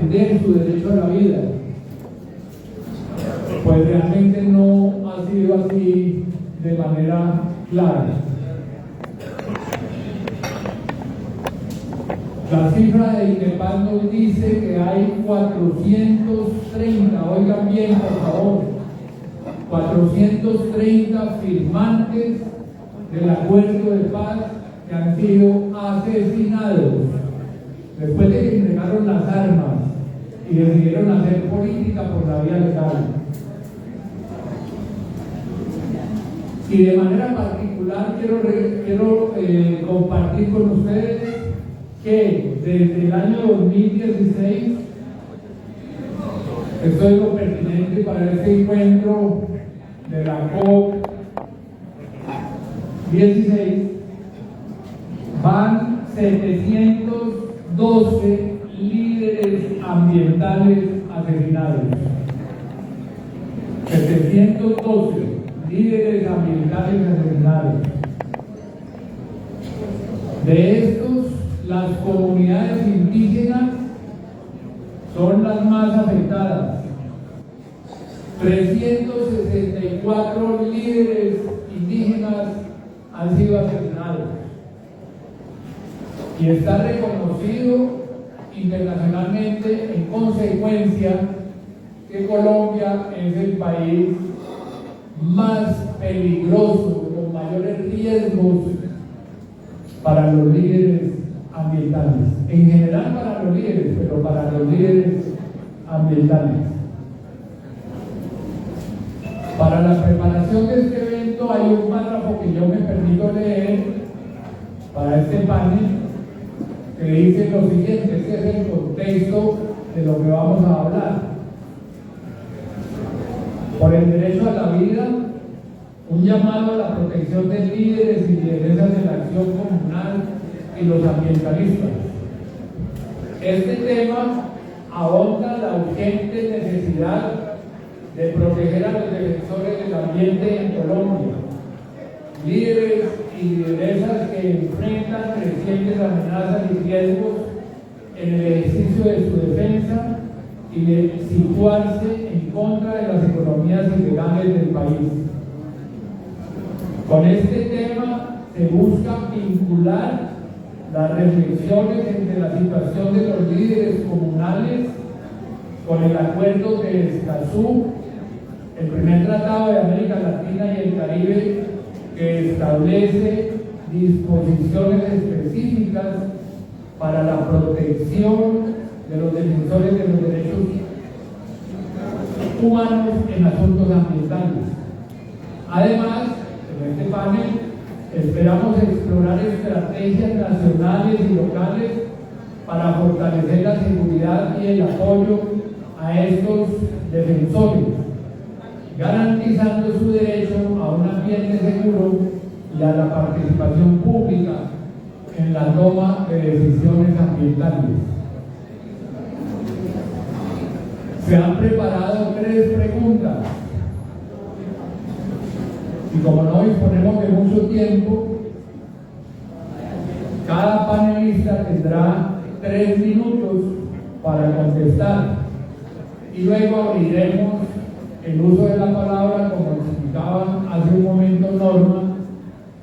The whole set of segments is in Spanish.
defender su derecho a la vida. Pues realmente no ha sido así de manera clara. La cifra de INEPAD nos dice que hay 430, oigan bien por favor, 430 firmantes del acuerdo de paz que han sido asesinados después de que entregaron las armas y decidieron hacer política por la vía legal. Y de manera particular quiero compartir con ustedes que desde el año 2016, esto es lo pertinente para este encuentro de la COP16, van 712 líderes ambientales asesinados. 712 líderes ambientales asesinados. De estos, las comunidades indígenas son las más afectadas. 364 líderes indígenas han sido asesinados. Y está reconocido internacionalmente, en consecuencia, que Colombia es el país más peligroso, con mayores riesgos para los líderes ambientales. En general para los líderes, pero para los líderes ambientales. Para la preparación de este evento hay un párrafo que yo me permito leer para este panel, que dice lo siguiente. Este es el contexto de lo que vamos a hablar. Por el derecho a la vida, un llamado a la protección de líderes y lideresas de la acción comunal y los ambientalistas. Este tema ahonda la urgente necesidad de proteger a los defensores del ambiente en Colombia, líderes y lideresas que enfrentan crecientes amenazas y riesgos en el ejercicio de su defensa y de situarse en contra de las economías ilegales del país. Con este tema se busca vincular las reflexiones entre la situación de los líderes comunales con el acuerdo de Escazú, el primer tratado de América Latina y el Caribe que establece disposiciones específicas para la protección de los defensores de los derechos humanos en asuntos ambientales. Además, en este panel esperamos explorar estrategias nacionales y locales para fortalecer la seguridad y el apoyo a estos defensores, garantizando su derecho a un ambiente seguro y a la participación pública en la toma de decisiones ambientales. Se han preparado 3 preguntas y como no disponemos de mucho tiempo, cada panelista tendrá 3 minutos para contestar y luego abriremos el uso de la palabra, como explicaba hace un momento Norma,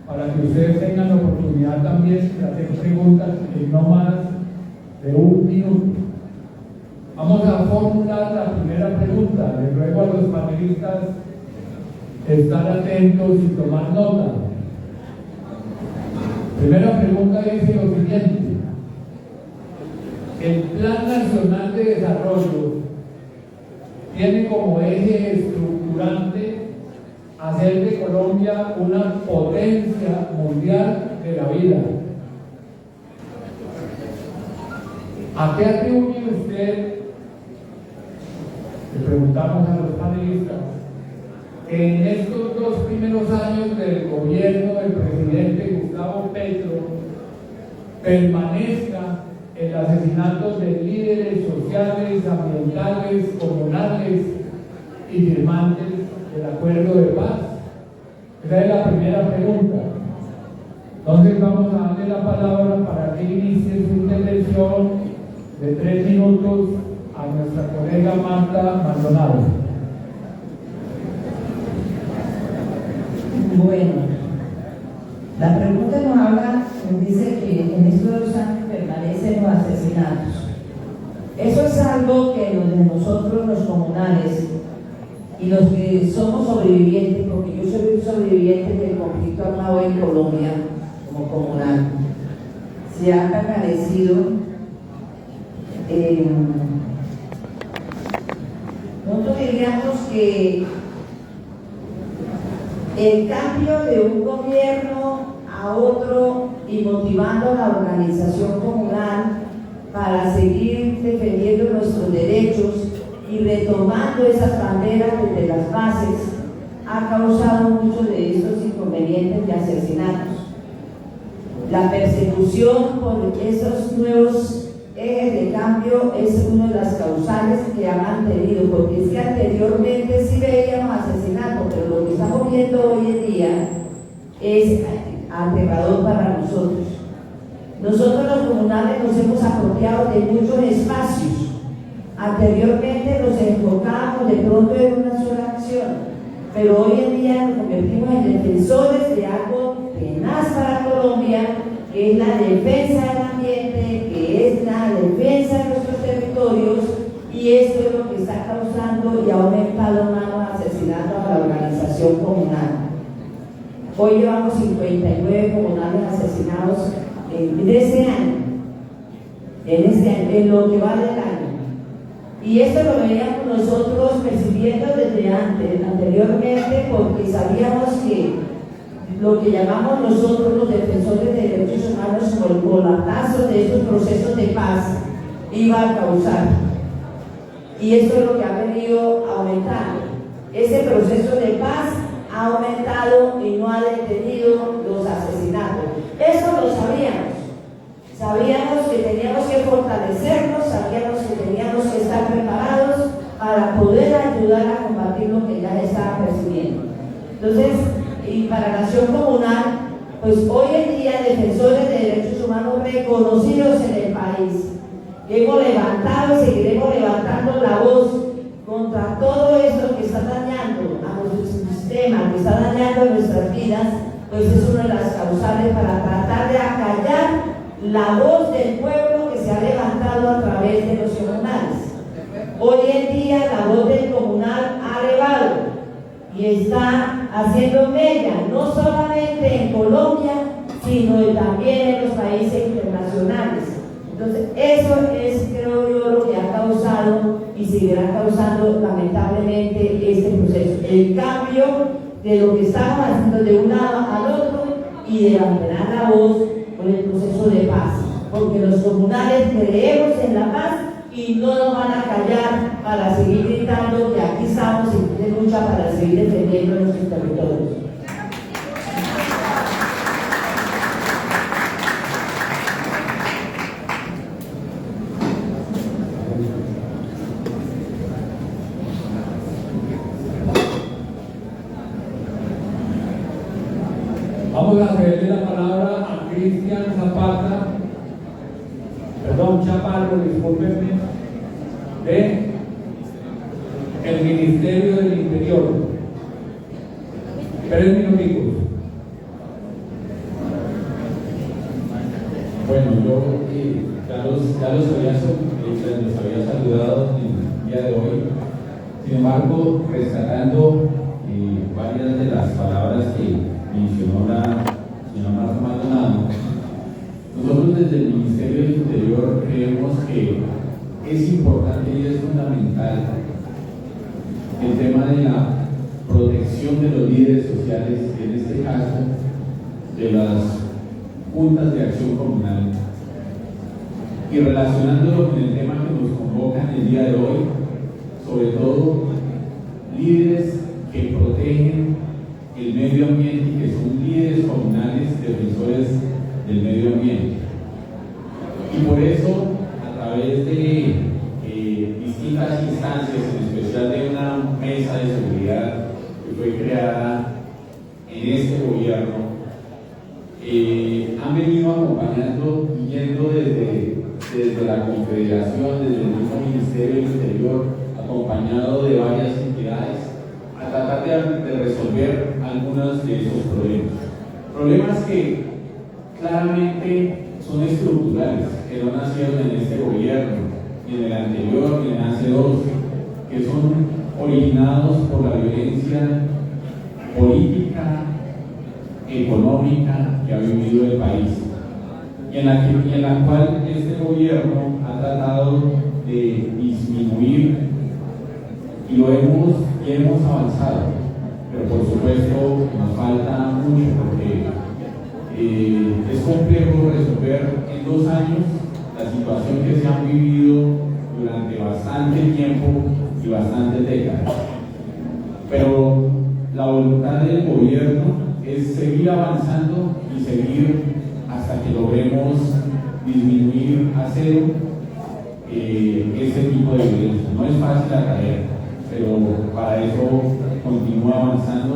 para que ustedes tengan la oportunidad también de hacer preguntas en no más de 1 minuto. Vamos a formular la primera pregunta. Les ruego a los panelistas estar atentos y tomar nota. Primera pregunta dice lo siguiente: el Plan Nacional de Desarrollo tiene como eje estructurante hacer de Colombia una potencia mundial de la vida. ¿A qué atribuye usted, le preguntamos a los panelistas, que en estos 2 primeros años del gobierno del presidente Gustavo Petro permanezca el asesinato de líderes sociales, ambientales, comunales y firmantes del acuerdo de paz? Esa es la primera pregunta. Entonces vamos a darle la palabra para que inicie su intervención de 3 minutos a a nuestra colega Marta Maldonado. Bueno, la pregunta nos habla, nos dice que en estos 2 años permanecen los asesinatos. Eso es algo que los de nosotros, los comunales, y los que somos sobrevivientes, porque yo soy un sobreviviente del conflicto armado en Colombia, como comunal, se ha permanecido. Nosotros diríamos que el cambio de un gobierno a otro y motivando a la organización comunal para seguir defendiendo nuestros derechos y retomando esas banderas desde las bases ha causado muchos de estos inconvenientes de asesinatos. La persecución por esos nuevos ejes de cambio es una de las causales que ha mantenido, porque es que anteriormente sí veíamos asesinatos, pero lo que estamos viendo hoy en día es aterrador para nosotros. Nosotros los comunales nos hemos apropiado de muchos espacios. Anteriormente nos enfocábamos de pronto en una sola acción, pero hoy en día nos convertimos en defensores de algo tenaz para Colombia, que es la defensa del ambiente, que es la defensa de nuestros territorios, y esto es lo que está causando y ha aumentado más los asesinatos a la organización comunal. Hoy llevamos 59 comunales asesinados en este año, en lo que va del año. Y esto lo veíamos nosotros percibiendo desde anteriormente, porque sabíamos que lo que llamamos nosotros los defensores de derechos humanos como el colapso de estos procesos de paz iba a causar. Y esto es lo que ha venido aumentando. Ese proceso de paz ha aumentado y no ha detenido los asesinatos. Eso lo sabíamos. Sabíamos que teníamos que fortalecernos, sabíamos que teníamos que estar preparados para poder ayudar a combatir lo que ya estaba percibiendo. Entonces, y para la acción comunal, pues hoy en día defensores de derechos humanos reconocidos en el país, hemos levantado y seguiremos levantando la voz contra todo esto que está dañando a nuestro sistema, que está dañando nuestras vidas, pues es una de las causales para tratar de acallar la voz del pueblo que se ha levantado a través de los comunales. Hoy en día la voz del comunal ha elevado y está haciendo mella, no solamente en Colombia, sino también en los países internacionales. Entonces, eso es, creo yo, lo que ha causado y seguirá causando lamentablemente este proceso. El cambio de lo que estamos haciendo de un lado al otro y de mantener la voz por el proceso de paz. Porque los comunales creemos en la paz y no nos van a callar para seguir gritando que aquí estamos en lucha para seguir defendiendo nuestros territorios. Vamos a cederle la palabra a Cristian Chaparro, discúlpenme, de el Ministerio del Interior. 3 minutos. Bueno, yo ya los había saludado el día de hoy. Sin embargo, rescatando varias de las palabras que mencionó la señora Marta Maldonado, nosotros desde el Ministerio del Interior creemos que es importante y es fundamental el tema de la protección de los líderes sociales, en este caso de las juntas de acción comunal, y relacionándolo con el tema que nos convoca en el día de hoy, sobre todo líderes que protegen el medio ambiente y que son líderes comunales defensores del medio ambiente. Y por eso, a través de distintas instancias, en especial de una mesa de seguridad que fue creada en este gobierno, han venido acompañando y yendo desde la Confederación, desde el mismo Ministerio del Interior, acompañado de varias entidades, a tratar de resolver algunos de esos problemas. Problemas que claramente son estructurales, que no nacieron en este gobierno, ni en el anterior, ni en hace dos, que son originados por la violencia política, económica que ha vivido el país, y en la cual este gobierno ha tratado de disminuir, y hemos avanzado, pero por supuesto nos falta mucho porque es complejo resolver en 2 años la situación que se han vivido durante bastante tiempo y bastantes décadas. Pero la voluntad del gobierno es seguir avanzando y seguir hasta que logremos disminuir a cero ese tipo de violencia. No es fácil la tarea, pero para eso continúa avanzando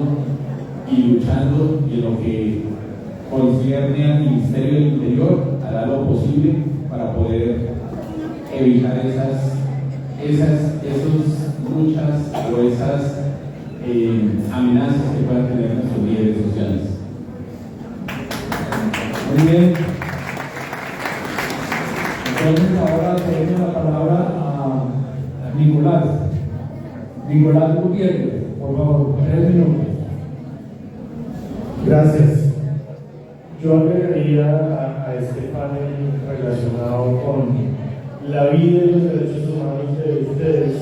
y luchando, y en lo que concierne al Ministerio del Interior hará lo posible para poder evitar esas luchas o esas amenazas que puedan tener nuestros líderes sociales. Muy bien. Entonces ahora tenemos la palabra a Nicolás Gutiérrez, por favor, 3 minutos. Gracias. Yo agregaría a este panel relacionado con la vida y los derechos humanos de ustedes,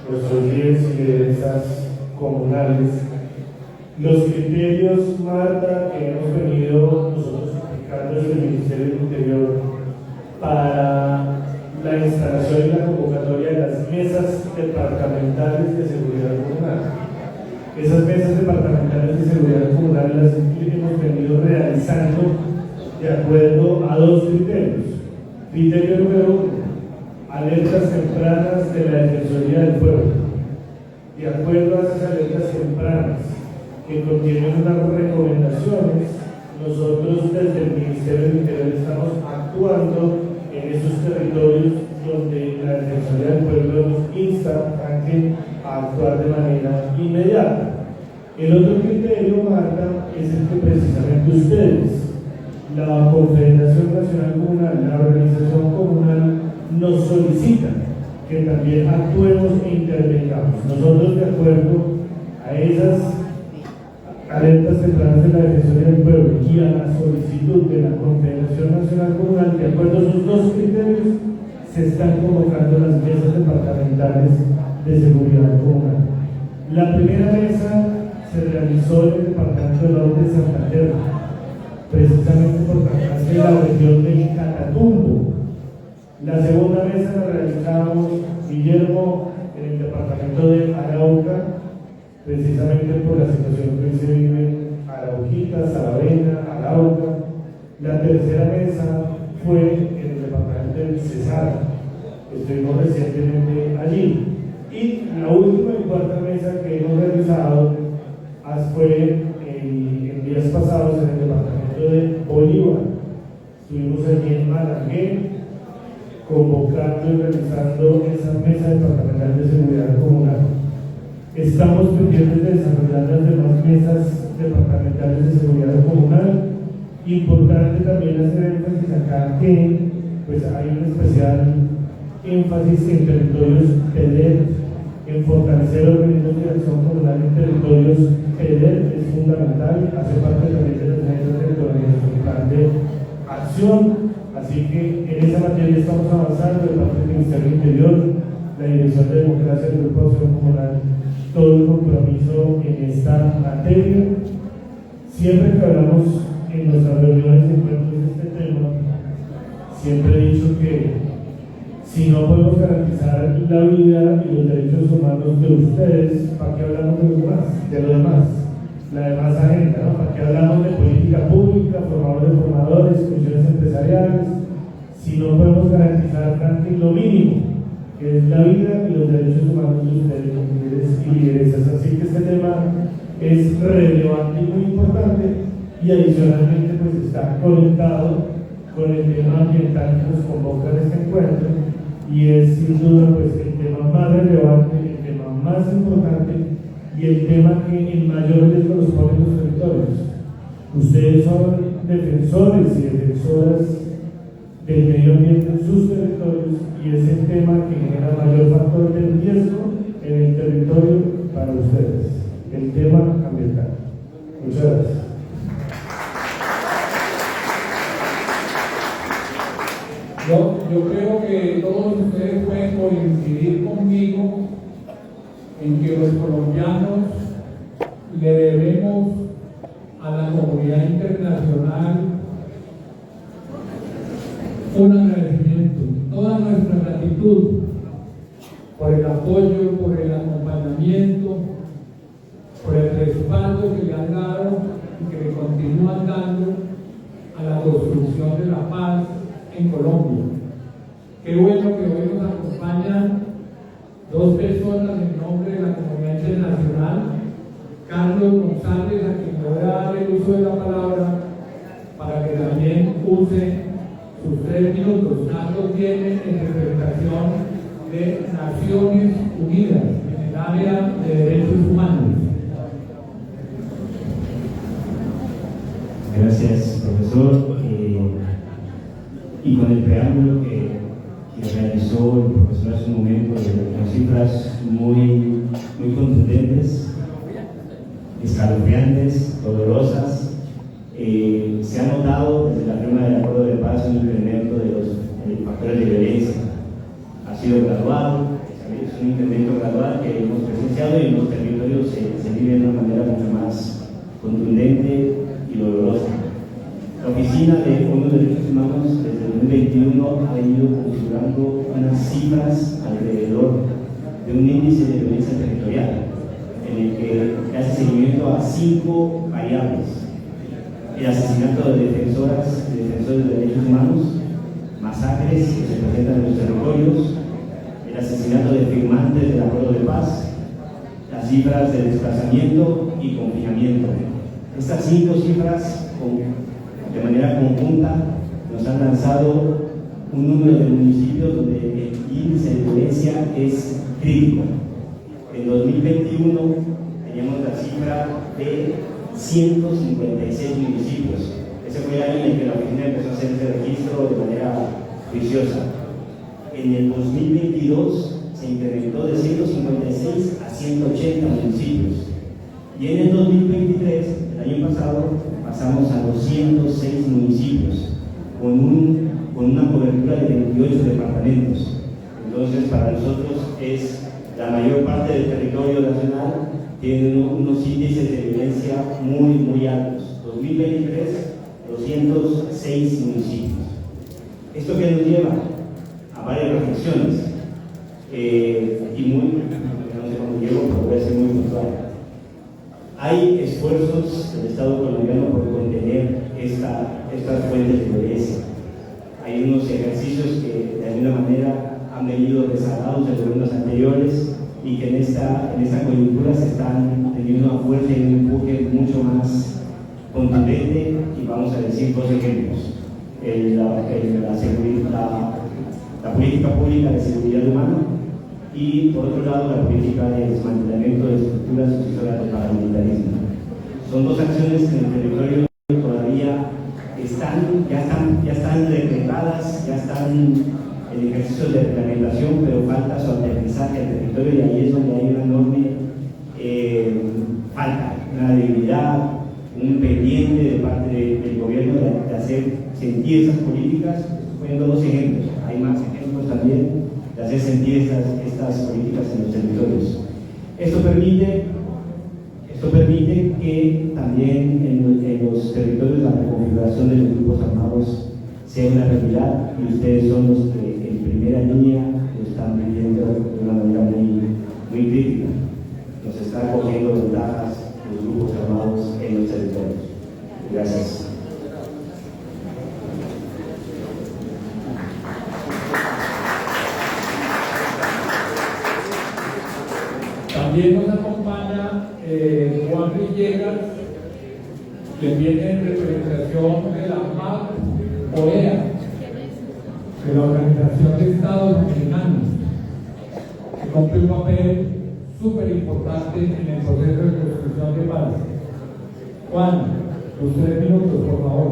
nuestros líderes y lideresas comunales, los criterios, Marta, que hemos venido nosotros aplicando desde el Ministerio del Interior para la instalación y la convocatoria de las mesas departamentales de seguridad comunal. Esas mesas departamentales de seguridad comunal las hemos venido realizando de acuerdo a 2 criterios. Criterio número 1, alertas tempranas de la Defensoría del Pueblo. De acuerdo a esas alertas tempranas que contienen unas recomendaciones, nosotros desde el Ministerio del Interior estamos actuando en esos territorios donde la Defensoría del Pueblo nos insta a actuar de manera inmediata. El otro criterio, Marta, es el que precisamente ustedes, la Confederación Nacional Comunal, la Organización Comunal, nos solicitan que también actuemos e intervengamos. Nosotros, de acuerdo a esas alertas tempranas de la Defensoría del Pueblo y a la solicitud de la Confederación Nacional Comunal, de acuerdo a esos 2 criterios, se están convocando las mesas departamentales de seguridad comunal. La primera mesa se realizó en el departamento del Norte de Santander, precisamente por tratarse de la región del Catatumbo. La segunda mesa la realizamos, Guillermo, en el departamento de Arauca, precisamente por la situación que se vive en Arauquita, Saravena, Arauca. La tercera mesa fue en el departamento del Cesar, estuvimos recientemente allí. Y la última y cuarta mesa que hemos realizado fue en días pasados en el departamento de Bolívar. Estuvimos allí en Malangué, convocando y realizando esa mesa departamental de seguridad comunal. Estamos pendientes de desarrollar las demás mesas departamentales de seguridad comunal. Importante también hacer énfasis acá que pues, hay un especial énfasis en territorios PEDER, en fortalecer organismos de acción comunal en territorios PEDER, es fundamental, hace parte también de las mesas territoriales del plan de acción. Así que en esa materia estamos avanzando de parte del Ministerio del Interior, la Dirección de Democracia del Grupo de Acción Comunal, todo el compromiso en esta materia. Siempre que hablamos en nuestras reuniones de encuentros de este tema, siempre he dicho que si no podemos garantizar la vida y los derechos humanos de ustedes, ¿para qué hablamos de lo demás? La demás agenda, ¿no? ¿Para qué hablamos de política pública, formadores de formadores, comisiones empresariales? Si no podemos garantizar lo mínimo, que es la vida y los derechos humanos de ustedes, líderes y lideresas. Así que este tema es relevante y muy importante, y adicionalmente pues está conectado con el tema ambiental que nos convoca en este encuentro, y es sin duda pues el tema más relevante y el tema que en mayor riesgo los ponen los territorios. Ustedes son defensores y defensoras del medio ambiente en sus territorios y es el tema que genera mayor factor de riesgo en el territorio para ustedes, el tema ambiental. Muchas gracias. Yo creo que todos ustedes pueden coincidir conmigo en que los colombianos le debemos a la comunidad internacional un agradecimiento, toda nuestra gratitud por el apoyo, por el acompañamiento, por el respaldo que le han dado y que le continúan dando a la construcción de la paz en Colombia. Qué bueno que hoy nos acompañan dos personas en nombre de la comunidad internacional, Carlos González, a quien le voy a dar el uso de la palabra para que también use sus 3 minutos. Carlos viene en representación de Naciones Unidas en el área de derechos humanos. Gracias, profesor. Y con el preámbulo que realizó el profesor hace un momento, con cifras muy contundentes, escalofriantes, dolorosas, se ha notado desde la firma del acuerdo de paz un incremento de los factores de violencia. Ha sido gradual, es un incremento gradual que hemos presenciado y en los territorios se vive de una manera mucho más contundente y dolorosa. La Oficina de Fondos de Derechos Humanos desde 2021 ha venido configurando unas cifras alrededor de un índice de violencia territorial en el que hace seguimiento a 5 variables: el asesinato de defensoras y defensores de derechos humanos, masacres que se presentan en los territorios, el asesinato de firmantes del acuerdo de paz, las cifras de desplazamiento y confinamiento. Estas 5 cifras de manera conjunta nos han lanzado un número de municipios donde el índice de violencia es crítico. En 2021 teníamos la cifra de 156 municipios. Ese fue el año en el que la oficina empezó a hacer este registro de manera juiciosa. En el 2022 se incrementó de 156 a 180 municipios. Y en el 2023, el año pasado, pasamos a 206 municipios, con una cobertura de 28 departamentos. Entonces, para nosotros es la mayor parte del territorio nacional, tiene unos índices de violencia muy altos. 2023, 206 municipios. ¿Esto qué nos lleva? A varias reflexiones. No sé cómo llego, pero voy a ser muy puntual. Hay esfuerzos del Estado colombiano por contener estas fuentes de violencia. Hay unos ejercicios que de alguna manera han venido rezagados en gobiernos anteriores y que en esta coyuntura se están teniendo una fuerza y un empuje mucho más contundente, y vamos a decir 2 ejemplos. La política pública de seguridad humana y, por otro lado, la política de desmantelamiento de estructuras sucesoras del paramilitarismo. Son 2 acciones que en el territorio todavía ya están decretadas, ya están en ejercicios de reglamentación, pero falta su aterrizaje al territorio, y ahí es donde hay una enorme falta, una debilidad, un pendiente de parte del gobierno de hacer sentir esas políticas. Estoy poniendo 2 ejemplos, hay más ejemplos también de hacer sentir estas políticas en los territorios. Esto permite que también en los territorios la reconfiguración de los grupos armados sea una realidad, y ustedes son los que en primera línea lo están viviendo de una manera muy crítica. Nos están cogiendo ventajas los grupos armados en los territorios. Gracias. También nos acompaña Juan Villegas, que viene en representación de la MAP-OEA, de la Organización de Estados Americanos, que cumple un papel súper importante en el proceso de construcción de paz. Juan, los 3 minutos, por favor.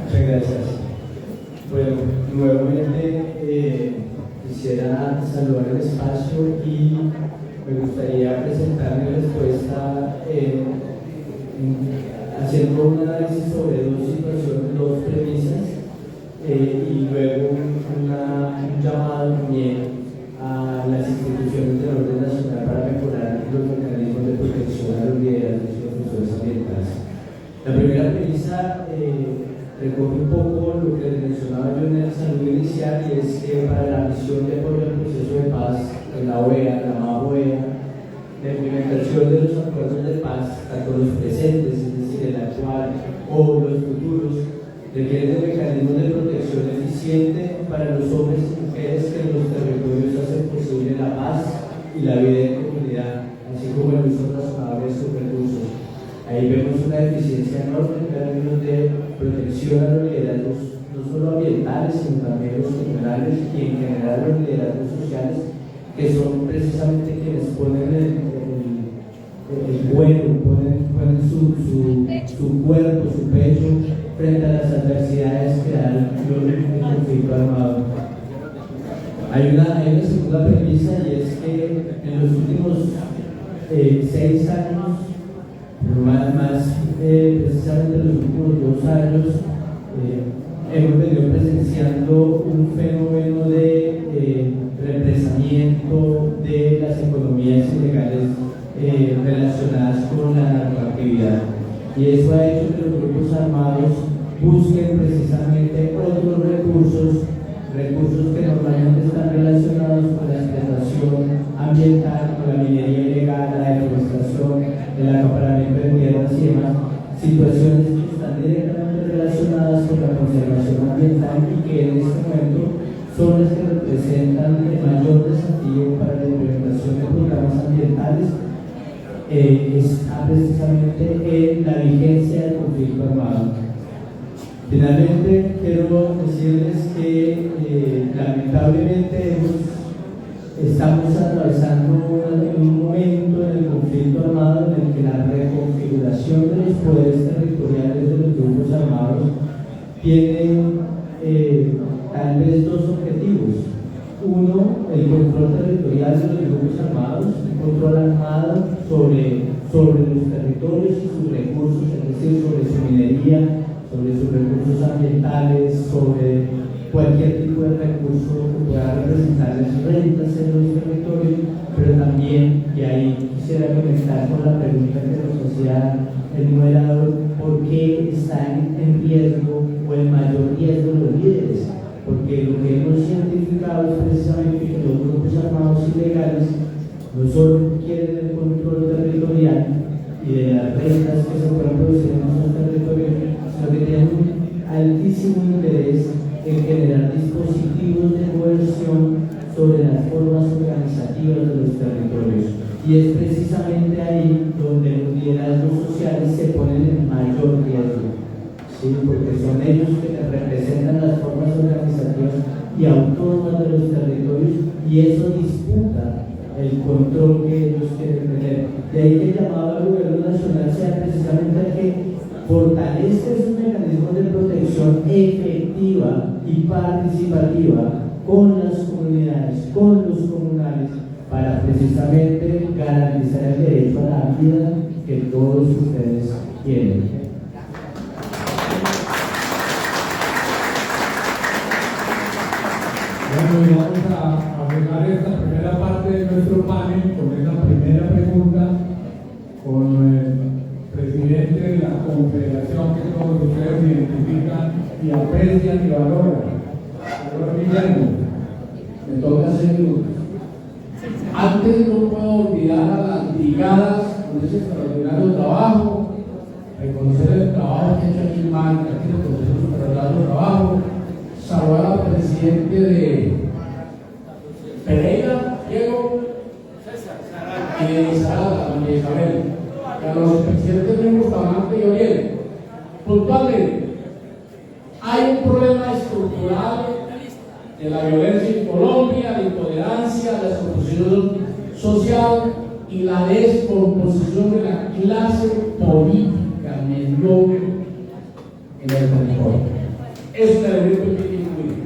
Muchas gracias. Bueno, nuevamente quisiera saludar el espacio y me gustaría presentar mi respuesta haciendo un análisis sobre 2 situaciones, 2 premisas y luego un llamado también a las instituciones del orden nacional para mejorar los mecanismos de protección a los liderazgos y defensores ambientales. La primera premisa recoge un poco lo que mencionaba yo en el saludo inicial, y es que para la misión de apoyo al proceso de paz en la OEA, la llamada OEA, la implementación de los acuerdos de paz, tanto los presentes, es decir, el actual o los futuros, requieren de mecanismos de protección eficiente para los hombres y mujeres que en los territorios hacen posible la paz y la vida en comunidad, así como el uso razonable de sus recursos. Ahí vemos una deficiencia enorme en términos de protección a los liderazgos, no solo ambientales, sino también los comunales y en general los liderazgos sociales, que son precisamente quienes ponen el cuerpo, ponen su cuerpo, su pecho frente a las adversidades que da el conflicto armado. Hay una segunda premisa, y es que en los últimos 6 años, precisamente en los últimos 2 años, hemos venido presenciando un fenómeno de represamiento de las economías ilegales relacionadas con la narcoactividad, y eso ha hecho que los grupos armados busquen precisamente otros recursos que normalmente están relacionados con la explotación ambiental, con la minería ilegal, la deforestación, el acaparamiento de tierras y demás, situaciones que están directamente relacionadas con la conservación ambiental y que en este momento son las que representan el mayor desafío para la implementación de programas ambientales. Está precisamente en la vigencia del conflicto armado. Finalmente, quiero decirles que lamentablemente estamos atravesando un momento en el conflicto armado en el que la reconfiguración de los poderes territoriales de los grupos armados tiene tal vez 2 objetivos. Uno, el control territorial de los grupos armados, un control armado sobre los territorios y sus recursos, es decir, sobre su minería, sobre sus recursos ambientales, sobre cualquier tipo de recurso que pueda representarles rentas en los territorios, pero también, y ahí quisiera conectar con la pregunta que nos hacía el moderador, ¿por qué están en riesgo o el mayor riesgo los líderes? Porque lo que hemos identificado es precisamente que los grupos armados ilegales no solo quieren el control territorial y de las rentas que se pueden producir en esos territorios, sino que tienen un altísimo interés en generar dispositivos de coerción sobre las formas organizativas de los territorios. Y es precisamente ahí donde los liderazgos sociales se ponen en mayor riesgo, ¿sí? Porque son ellos que representan las formas organizativas y autónomas de los territorios, y eso disputa el control que ellos quieren tener. De ahí que el llamado al gobierno nacional sea precisamente a que fortalezca esos mecanismos de protección efectiva y participativa con las comunidades, con los comunales, para precisamente garantizar el derecho a la vida que todos ustedes tienen. Bueno, y vamos a arreglar esta primera parte de nuestro panel con esa primera pregunta con el presidente de la confederación que todos ustedes identifican y aprecian y valoran, señor Guillermo. Me toca hacer preguntas. Antes no puedo olvidar a las brigadas con ese extraordinario trabajo, reconocer el trabajo que ha hecho aquí en Málaga, aquí reconocer su extraordinario trabajo, saludar al presidente de Pereira, Diego, y de Sarada, doña Isabel, y a los presidentes de Bustamante y Oriel. Puntualmente, hay un problema estructural de la violencia en Colombia, la intolerancia, la exclusión descomposición social y la descomposición de la clase política mediocre en el territorio. Es un elemento que hay que incluir.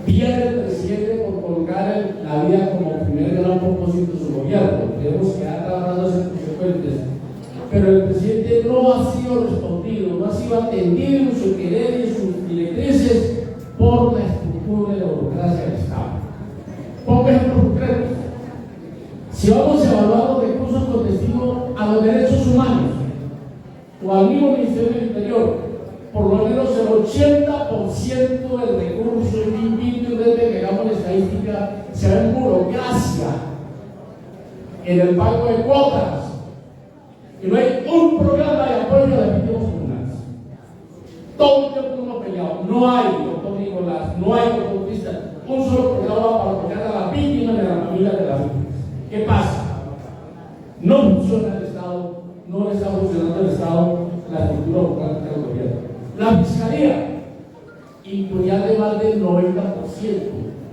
Pierde el presidente por colocar la vida como primer gran propósito de su gobierno. Tenemos que dar trabajando ser consecuentes. Pero el presidente no ha sido respondido, no ha sido atendido en su querer y en sus directrices por la estructura de la burocracia del Estado. Pongo ejemplos concretos. Si vamos a evaluar los recursos con destino a los derechos humanos o al mismo Ministerio del Interior, por lo menos el 80% del recurso desde que hagamos la estadística se va en burocracia, en el pago de cuotas, y no hay un programa de apoyo a las víctimas comunales. Todo el tiempo hemos peleado. No hay, doctor Nicolás, no hay, doctor Cristian, un solo programa para apoyar a las víctimas de la familia de las víctimas. ¿Qué pasa? No funciona el Estado, no le está funcionando el Estado la estructura burocrática del gobierno. La Fiscalía, impunidad de más del 90%,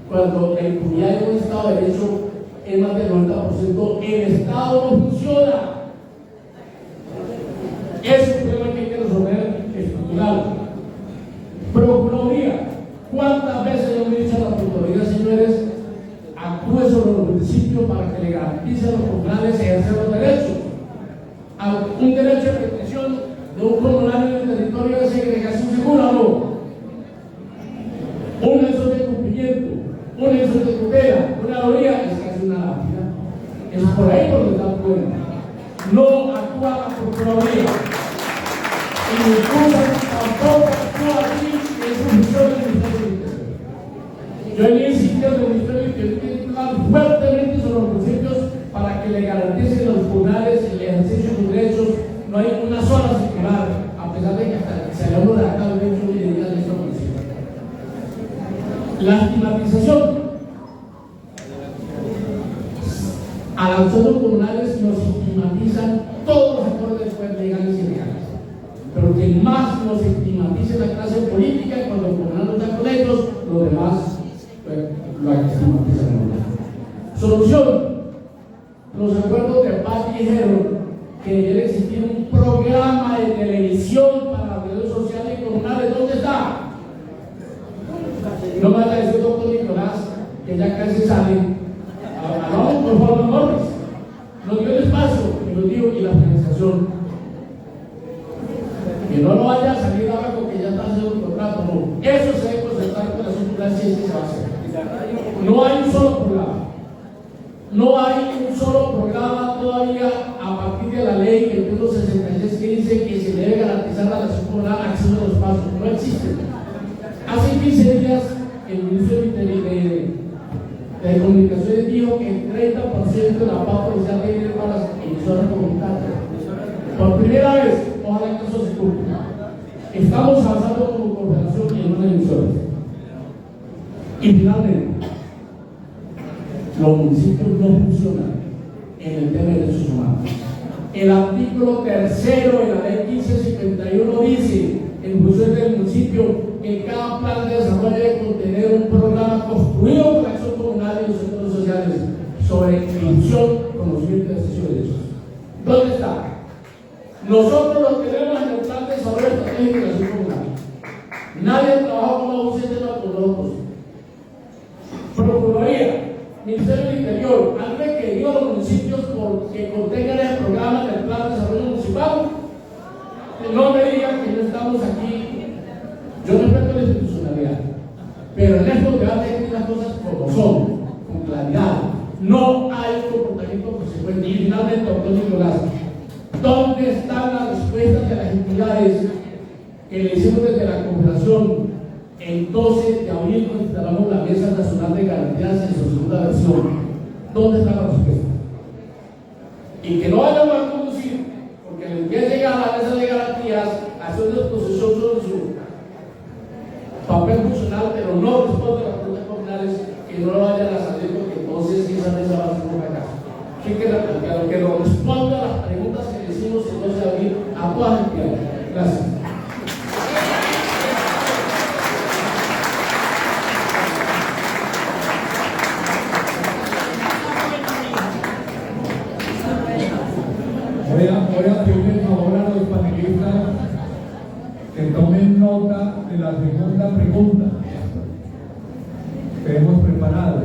cuando la impunidad de un Estado de Derecho es más del 90%, el Estado no funciona. Es un problema que hay que resolver estructural. Procuraduría. ¿Cuántas veces yo me he dicho a la Procuraduría, señores, actúe sobre los municipios para que le garanticen a los comunales ejercer los derechos? Un derecho de protección de un comunal en el territorio de segregación segura, ¿no? Un hecho de cumplimiento, un hecho de tutela, una orilla es casi una lápida. Es por ahí donde está el problema. No actúa la Procuraduría. Y tampoco actúa aquí en su función del Ministerio del Interior. Yo en el sitio del Ministerio del Interior quiero hablar fuertemente sobre los principios para que le garanticen a los comunales el ejercicio de sus derechos. No hay una sola circular, a pesar de que hasta se le ha redactado el derecho de identidad de esta municipio. La estigmatización. A los centros comunales nos estigmatizan todos los sectores del poder legales y ilegales. Pero quien más nos estigmatiza es la clase política, cuando el comunal no está con ellos, los demás lo estigmatizan. Solución. Los acuerdos de paz dijeron que debe existir un programa de televisión para las redes sociales y comunales. ¿Dónde está? No me vaya a decir, doctor Nicolás, que ya casi sale. No, por favor, Morris. Nos dio el espacio, y lo digo, y la financiación. Que no lo vaya a salir ahora porque ya está haciendo un contrato, no. Eso se debe presentar con la circunstancia y se va a hacer. No hay un solo programa. No hay un solo programa todavía a partir de la ley que el 166 que dice que se debe garantizar a la acción comunal acceso a los espacios. No existe. Hace 15 días el ministro de Comunicaciones dijo que el 30% de la paz policial debe ir para las emisoras comunitarias. Por primera vez, ojalá que eso se cumpla. Estamos avanzando como cooperación en una emisora. Y finalmente, los municipios no funcionan en el tema de derechos humanos. El artículo 3 de la ley 1551 dice, en función del municipio, que cada plan de desarrollo debe contener un programa construido por la acción comunal y los sectores sociales sobre inclusión, conocimiento y ejercicio de derechos. ¿Dónde está? Nosotros lo tenemos en el plan de desarrollo estratégico de la acción comunal. Nadie ha trabajado con la UCT con nosotros. Procuraduría, Ministerio del Interior, han requerido a los municipios que contengan el programa del plan de desarrollo municipal. No me digan que no estamos aquí. Yo respeto la institucionalidad, pero en estos debates hay las cosas como son, con claridad. No hay comportamiento consecuente. Y finalmente, doctor Nicolás, ¿dónde están las respuestas de las entidades que le hicimos desde la Confederación? El 12 de abril cuando instalamos la Mesa Nacional de Garantías en su segunda versión. ¿Dónde está la respuesta? Y que no vayan a conducir, porque les voy a llegar a la Mesa de Garantías a hacer una exposición sobre su papel funcional, pero no responde a las preguntas comunales, que no lo vayan a salir, porque entonces esa mesa va a ser un fracaso. Así que lo responda a las preguntas que le hicimos el 12 de abril a todas las entidades. Gracias. que tomen nota de la segunda pregunta que hemos preparado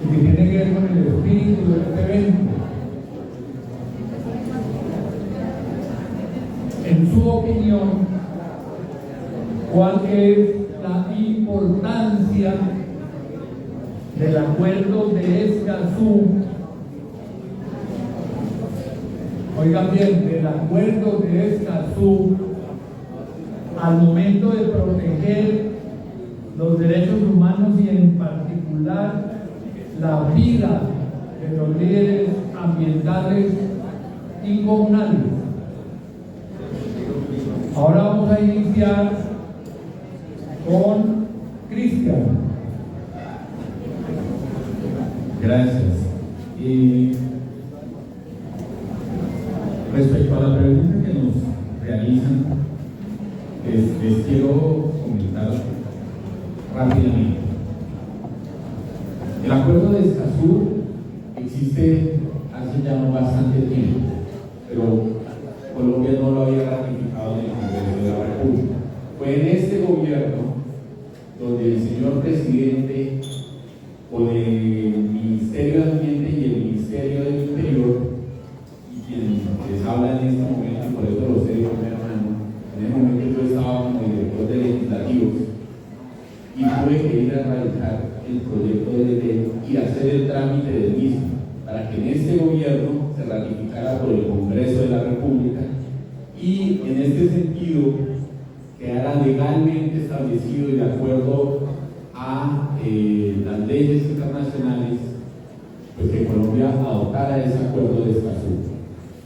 y que tiene que ver con el espíritu de este evento. En su opinión, ¿cuál es la importancia del acuerdo de Escazú? Oigan bien, del acuerdo de Escazú al momento de proteger los derechos humanos y en particular la vida de los líderes ambientales y comunales. Ahora vamos a iniciar con Cristian. Gracias. Respecto a la pregunta que nos realizan, les quiero comentar rápidamente. El acuerdo de Escazú existe hace ya bastante tiempo, pero Colombia no lo había ratificado en el Congreso de la República. Fue en este gobierno donde el señor presidente, con el Ministerio de Ambiente y el Ministerio del Interior, y quien les habla en este momento, y por eso lo sé de primera mano, en ese momento yo estaba como director de legislativos y tuve que ir a radicar el proyecto de ley y hacer el trámite del mismo para que en este gobierno se ratificara por el Congreso de la República y en este sentido quedara legalmente establecido y de acuerdo a las leyes internacionales, pues que Colombia adoptara ese acuerdo de Escazú.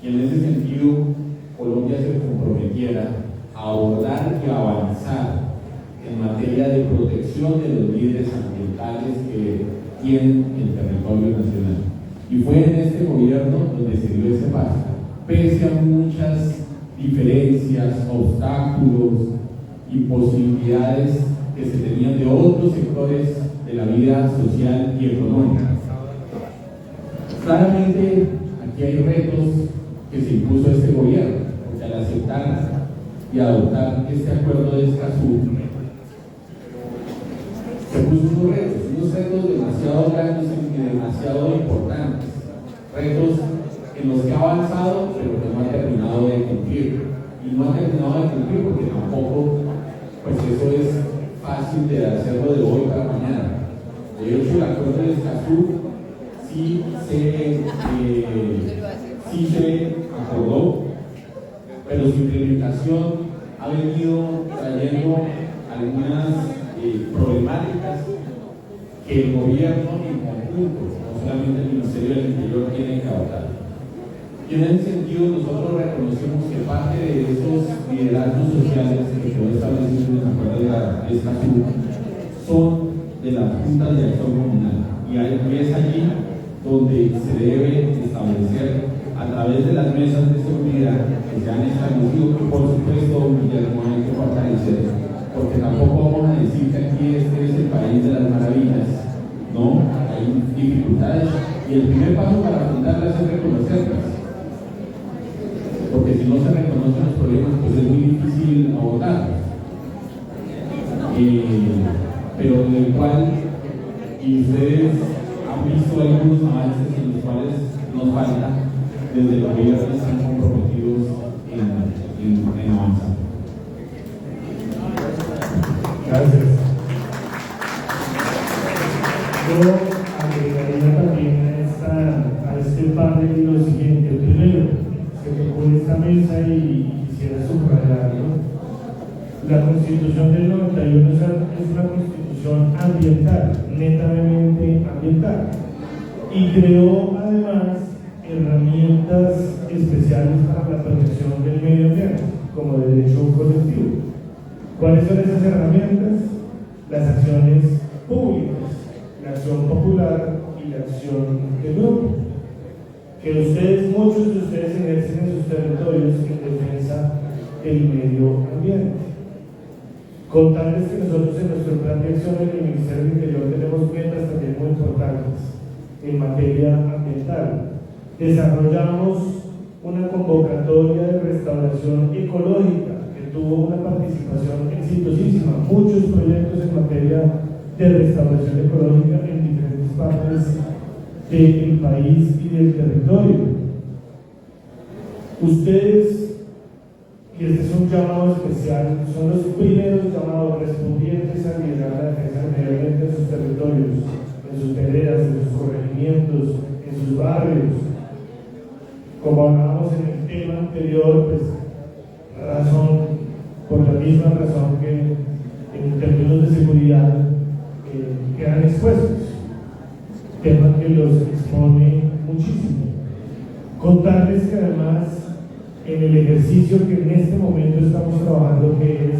Y en ese sentido, Colombia se comprometiera a abordar y avanzar en materia de protección de los líderes ambientales que tienen el territorio nacional. Y fue en este gobierno donde se dio ese paso, pese a muchas diferencias, obstáculos y posibilidades que se tenían de otros sectores de la vida social y económica. Claramente, aquí hay retos que se impuso este gobierno, porque al aceptar y adoptar este acuerdo de Escazú, se puso unos retos demasiado grandes y demasiado importantes, retos en los que ha avanzado, pero que no ha terminado de cumplir. Y no ha terminado de cumplir porque tampoco, pues eso es fácil de hacerlo de hoy para mañana. De hecho, el acuerdo de Escazú sí se acordó, pero su implementación ha venido trayendo algunas problemáticas que el gobierno en conjunto, no solamente el Ministerio del Interior, tiene que adoptar. Y en ese sentido nosotros reconocemos que parte de esos liderazgos sociales que quedó establecido en el acuerdo de Escazú son de las juntas de acción comunal. Y es allí donde se debe establecer a través de las mesas de seguridad que se han establecido, que por supuesto Guillermo hay que fortalecer, porque tampoco vamos a decir que aquí este es el país de las maravillas, no, hay dificultades y el primer paso para afrontarlas es reconocerlas, porque si no se reconocen los problemas pues es muy difícil abordarlos, pero del cual, y ustedes han visto algunos avances en los cuales nos falta, desde los gobiernos están comprometidos en avanzar. Gracias. Yo agregaría también a este panel lo siguiente. Primero, se tocó esta mesa y quisiera subrayarlo. La Constitución del 91 es una Constitución ambiental, netamente ambiental, y creó además herramientas especiales para la protección del medio ambiente como derecho colectivo. ¿Cuáles son esas herramientas? Las acciones públicas, la acción popular y la acción de grupo, que muchos de ustedes ejercen en sus territorios en defensa del medio ambiente. Contarles que nosotros en nuestro plan de acción en el Ministerio del Interior tenemos metas también muy importantes en materia ambiental. Desarrollamos una convocatoria de restauración ecológica que tuvo una participación exitosísima, muchos proyectos en materia de restauración ecológica en diferentes partes del país y del territorio. Ustedes, y este es un llamado especial, son los primeros llamados respondientes a liderar la defensa del medio ambiente en sus territorios, en sus veredas, en sus corregimientos, en sus barrios. Como hablábamos en el tema anterior, pues por la misma razón que en términos de seguridad quedan expuestos, tema que los expone muchísimo. Contarles que además en el ejercicio que en este momento estamos trabajando, que es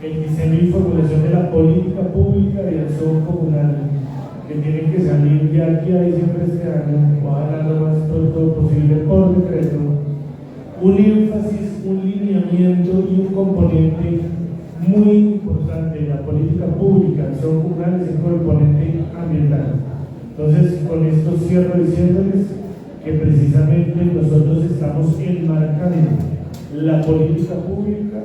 el diseño y formulación de la política pública de acción comunal, que tiene que salir de aquí a diciembre de este año, ojalá lo más pronto posible por decreto, un énfasis, un lineamiento y un componente muy importante de la política pública de acción comunal es el componente ambiental. Entonces, con esto cierro diciéndoles que precisamente nosotros estamos enmarcando la política pública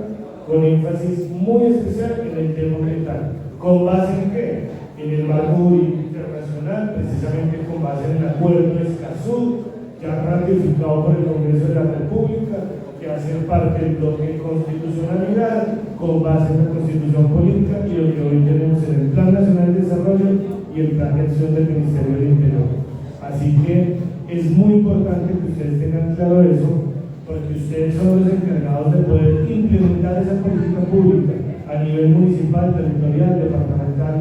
con énfasis muy especial en el tema ambiental. ¿Con base en qué? En el marco jurídico internacional, precisamente con base en el acuerdo de Escazú, ya ratificado por el Congreso de la República, que hace parte del bloque de constitucionalidad, con base en la Constitución Política y lo que hoy tenemos en el Plan Nacional de Desarrollo y el Plan de Acción del Ministerio del Interior. Así que es muy importante que ustedes tengan claro eso, porque ustedes son los encargados de poder implementar esa política pública a nivel municipal, territorial, departamental,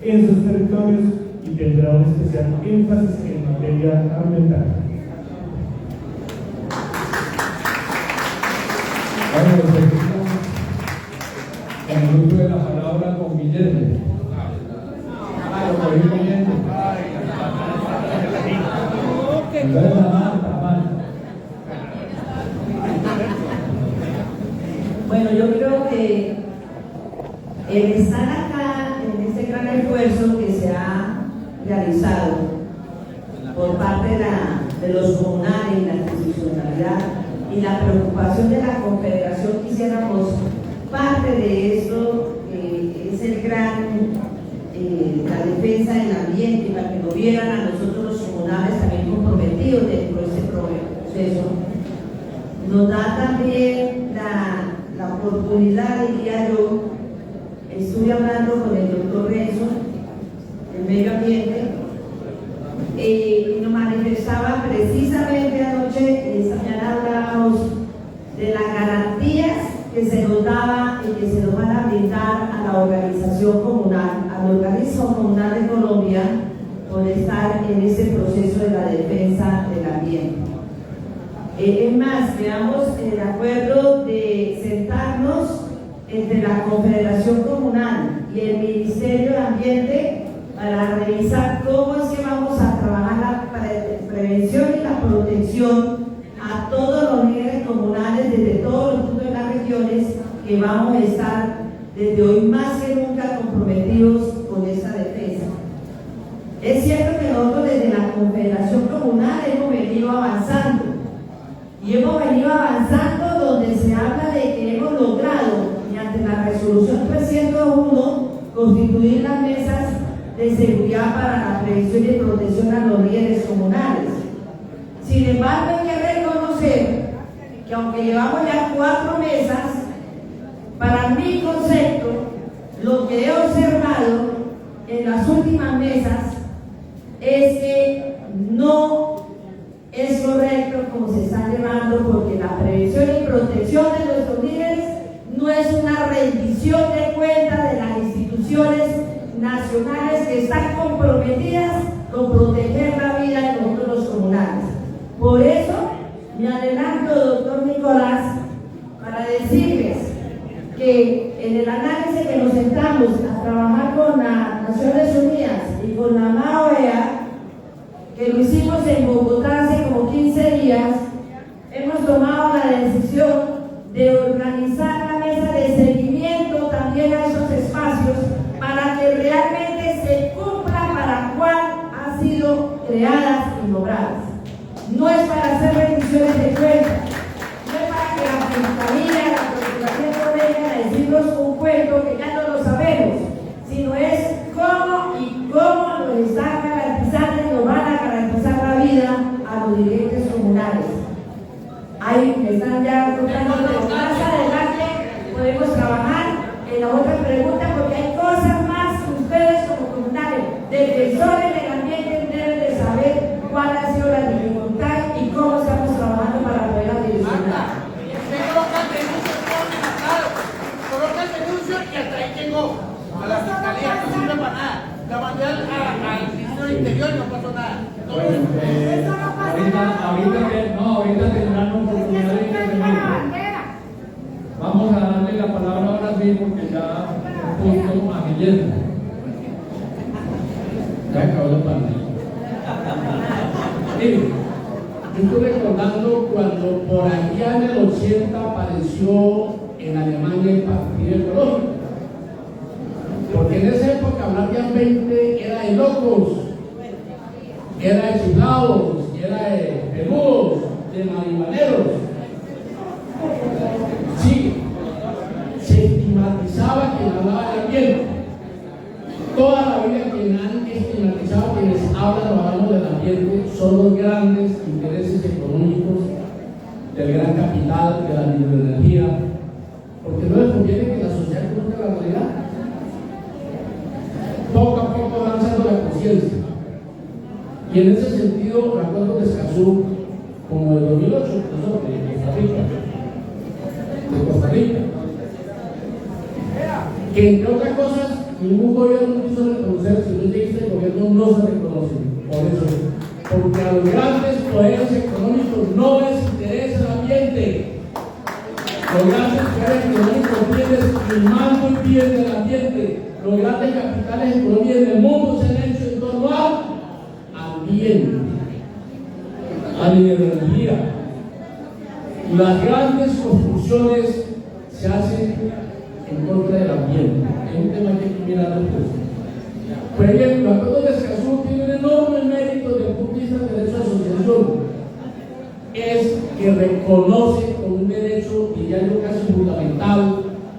en sus territorios, y tendrá un especial énfasis en materia ambiental. Bueno, seguimos en el uso de la palabra con Guillermo. Lo voy comiendo. Entonces, Samantha. Bueno, yo creo que el estar acá en este gran esfuerzo que se ha realizado por parte de los comunales y la institucionalidad y la preocupación de la Confederación, quisiéramos parte de esto, es el gran, la defensa del ambiente, para que lo vieran a nosotros los comunales también comprometidos dentro de este proceso. Nos da también la oportunidad, diría yo, estuve hablando con el doctor Renzo, del medio ambiente, y nos manifestaba precisamente anoche, esta mañana hablábamos de las garantías que se nos daba y que se nos van a brindar a la organización comunal, al organismo comunal de Colombia, por estar en ese proceso de la defensa del ambiente. Es más, quedamos de acuerdo de sentarnos entre la Confederación Comunal y el Ministerio de Ambiente para revisar cómo es que vamos a trabajar la prevención y la protección a todos los líderes comunales desde todos los puntos de las regiones, que vamos a estar desde hoy más que nunca comprometidos con esta defensa. Es cierto que nosotros desde la Confederación Comunal hemos venido avanzando, y hemos venido avanzando donde se habla de que hemos logrado, mediante la resolución 301, constituir las mesas de seguridad para la prevención y protección a los líderes comunales. Sin embargo, hay que reconocer que aunque llevamos ya 4 mesas, para mi concepto, lo que he observado en las últimas mesas es que no es correcto como se está llevando, porque la prevención y protección de nuestros líderes no es una rendición de cuentas de las instituciones nacionales que están comprometidas con proteger la vida de nosotros los comunales. Por eso me adelanto, doctor Nicolás, para decirles que en el análisis que nos sentamos a trabajar con las Naciones Unidas y con la MAOEA, que lo hicimos en Bogotá hace como 15 días, hemos tomado la decisión de organizar la mesa de seguimiento también a esos espacios para que realmente se cumpla para cuál han sido creadas y logradas. No es para hacer rendiciones de cuentas, no es para que la Fiscalía, la Procuración vengan a decirnos un cuento que ya no lo sabemos, sino es cómo nos están garantizando y nos van a garantizar la vida a los dirigentes comunales. Ahí me están ya contando, pero más adelante podemos trabajar en la otra pregunta, porque hay cosas más que ustedes como comunales, defensores del ambiente, deben de saber cuál ha sido la dificultad y cómo estamos trabajando para poderla direccionar. Coloca el denuncio y hasta ahí llegó a la fiscalía, no sirve para nada. La mandé al Ministerio del Interior y no pasó nada. Ahorita tendrán oportunidad de intervenir. Vamos a darle la palabra ahora sí, porque ya puesto a Guillermo. Ya acabó la pandemia. Mire, yo estoy recordando cuando por allá en el 80 apareció en Alemania el Partido Ecológico. Porque en esa época hablar de ambiente era de locos, era de chiflados, era de peludos, de marihuaneros. Sí, se estigmatizaba quien hablaba de ambiente. Toda la vida quien han estigmatizado quienes hablan o hablamos del ambiente son los grandes intereses económicos del gran capital, de la microenergía, porque no les conviene que la sociedad conozca la realidad. Poco a poco van alzando la conciencia. Y en ese sentido, me acuerdo de Escazú, como el 2008, de Costa Rica, que entre otras cosas, ningún gobierno quiso reconocer, si no existe el gobierno no se reconoce. Por eso, porque a los grandes poderes económicos no les interesa el ambiente. Los grandes poderes económicos tienen el mando y bien del ambiente. Los grandes capitales económicos del mundo se han hecho en torno al ambiente, a la energía. Las grandes construcciones se hacen en contra del ambiente. Es un tema que hay que mirar después. Por ejemplo, el acuerdo de Escazú tiene un enorme mérito desde el punto de vista del derecho a asociación. Es que reconoce como un derecho, diría yo, casi fundamental,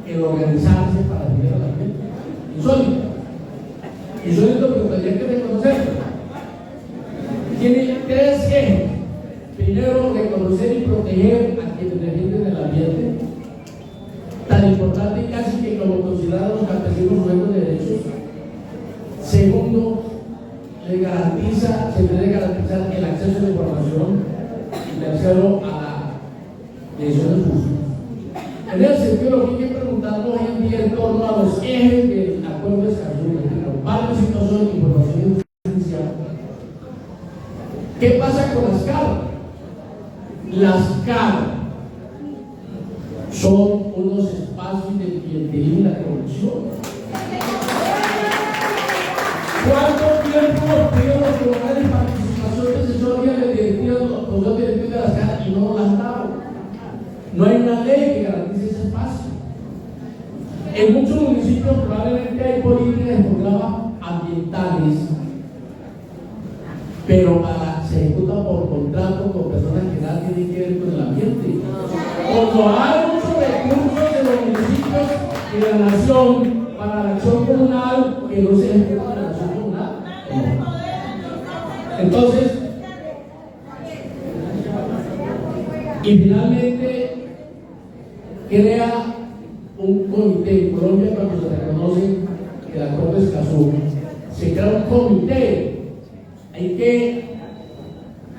el organizarse para defender al ambiente. Insólito, pero tendría que reconocerlo. Tiene tres ejes. Primero, reconocer y proteger a quienes defienden el ambiente, tan importante casi que como considerar a los campesinos sujetos de derechos. Segundo, se debe garantizar el acceso a la información. Y tercero, a la decisión justa. En ese sentido, lo que hay que preguntarnos hoy en día en torno a los ejes del acuerdo de Escazú, varias situaciones de información judicial. ¿Qué pasa con las CAR? Las CAR son unos espacios de clientelismo y la corrupción. ¿Cuánto tiempo nos pidieron los tribunales de participación de asesoría de directivos de las CAR y no nos han dado? No hay una ley que garantice ese espacio. En muchos municipios probablemente hay políticas de programas ambientales, pero se ejecuta por contrato con personas que nada tienen que ver con el ambiente. Como hay muchos recursos de los municipios y de la nación para la acción comunal que no se ejecuta en la acción comunal. Entonces, y finalmente crea un comité. En Colombia, cuando se reconoce el acuerdo de Escazú, se crea un comité. Hay que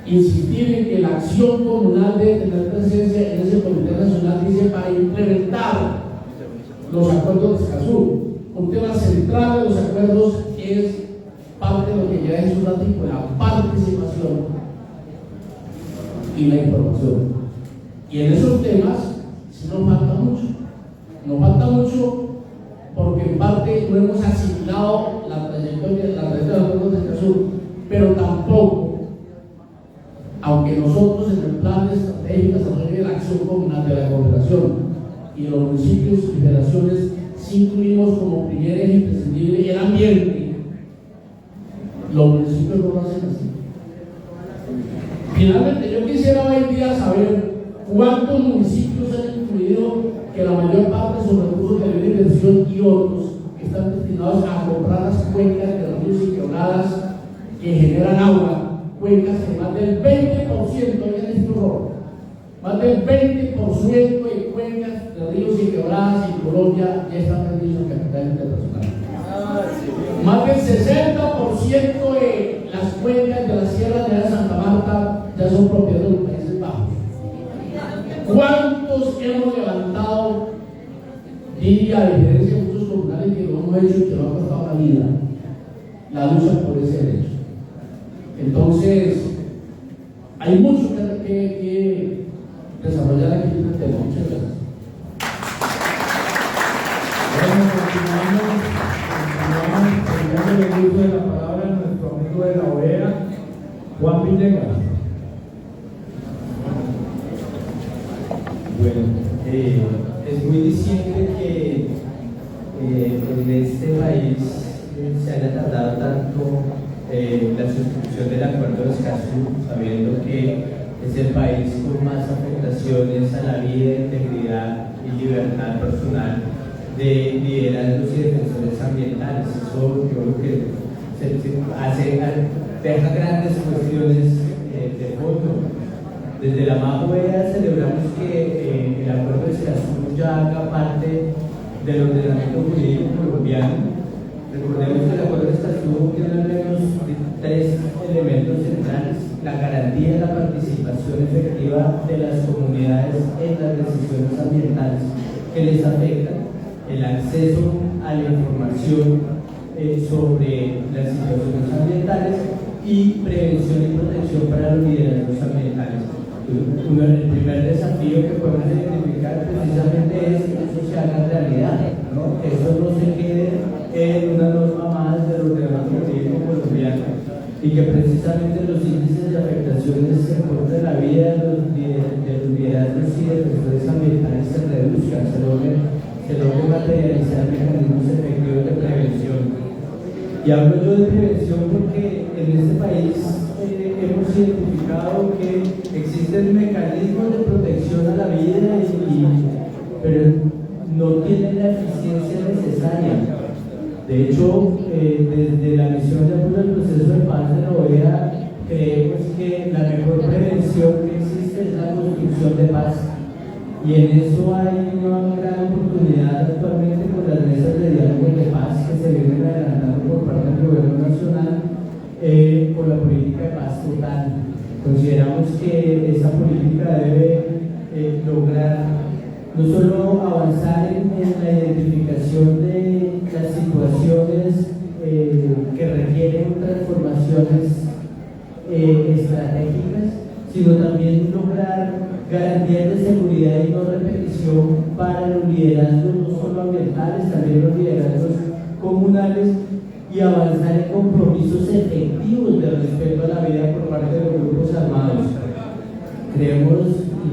insistir en que la acción comunal debe tener presencia en ese comité nacional, dice, para implementar los acuerdos de Escazú. Un tema central de los acuerdos es parte de lo que ya es un artículo, la participación y la información. Y en esos temas sí nos falta mucho. Nos falta mucho porque en parte no hemos asimilado la trayectoria de los acuerdos de Escazú, pero tampoco, aunque nosotros en el plan de estrategia de desarrollo de la acción comunal de la cooperación y en los municipios y federaciones sí incluimos como primer eje imprescindible el ambiente, los municipios no lo hacen así. Finalmente, yo quisiera hoy en día saber cuántos municipios han incluido que la mayor parte de sus recursos de libre inversión y otros están destinados a comprar las cuencas de ríos y quebradas que generan agua, cuencas que más del 20%, oigan este horror, más del 20% de cuencas de ríos y quebradas en Colombia ya están vendidos en capital internacional. Más del 60% de las cuencas de la Sierra de Santa Marta ya son propiedad de los Países Bajos. ¿Cuántos hemos levantado? Y a diferencia de muchos comunales que lo hemos hecho y que nos ha costado la vida, la lucha por ese derecho. Entonces, hay mucho que desarrollar aquí en el tema. Muchas gracias. Bueno, continuamos el uso de la palabra a nuestro amigo de la OEA, Juan Villegas. Bueno, es muy diciente que en este país se haya tardado tanto la suscripción del Acuerdo de Escazú, sabiendo que es el país con más afectaciones a la vida, integridad y libertad personal de liderazgos y defensores ambientales. Eso yo creo que deja grandes cuestiones de fondo. Desde la MAJOEA celebramos que el Acuerdo de Escazú ya haga parte del ordenamiento jurídico colombiano. Recordemos que el Acuerdo de Escazú tiene al menos tres elementos centrales: la garantía de la participación efectiva de las comunidades en las decisiones ambientales que les afectan, el acceso a la información sobre las situaciones ambientales y prevención y protección para los liderazgos ambientales. El primer desafío que podemos identificar precisamente es que eso se haga realidad, ¿no? Que eso no se quede en una norma más del ordenamiento jurídico colombiano y que precisamente los índices de afectaciones en contra de la vida de los liderazgos y defensores ambientales se reduzcan, se logre materializar mecanismos efectivos de prevención. Y hablo yo de prevención porque en este país hemos identificado que existen mecanismos de protección a la vida, pero no tienen la eficiencia necesaria. De hecho, desde la misión de apoyo al proceso de paz de la OEA, creemos que la mejor prevención que existe es la construcción de paz. Y en eso hay una gran oportunidad actualmente con las mesas de diálogo de paz que se vienen adelantando por parte del Gobierno Nacional por la política de paz total. Consideramos que esa política debe lograr no solo avanzar en la identificación de las situaciones que requieren transformaciones estratégicas, sino también lograr garantías de seguridad y no repetición para los liderazgos no solo ambientales, también los liderazgos comunales, y avanzar en compromisos efectivos de respeto a la vida por parte de los grupos armados. Creemos,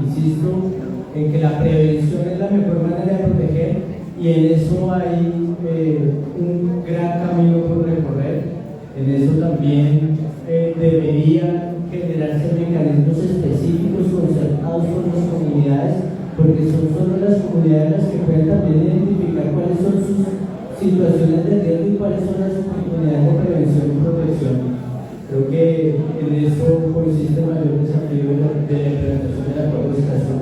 insisto, en que la prevención es la mejor manera de proteger, y en eso hay un gran camino por recorrer. En eso también deberían generarse mecanismos específicos concertados con las comunidades, porque son solo las comunidades las que pueden también identificar cuáles son sus situaciones de riesgo y cuáles son las oportunidades de prevención y protección. Creo que en eso consiste el mayor desafío de la implementación del Acuerdo de Escazú.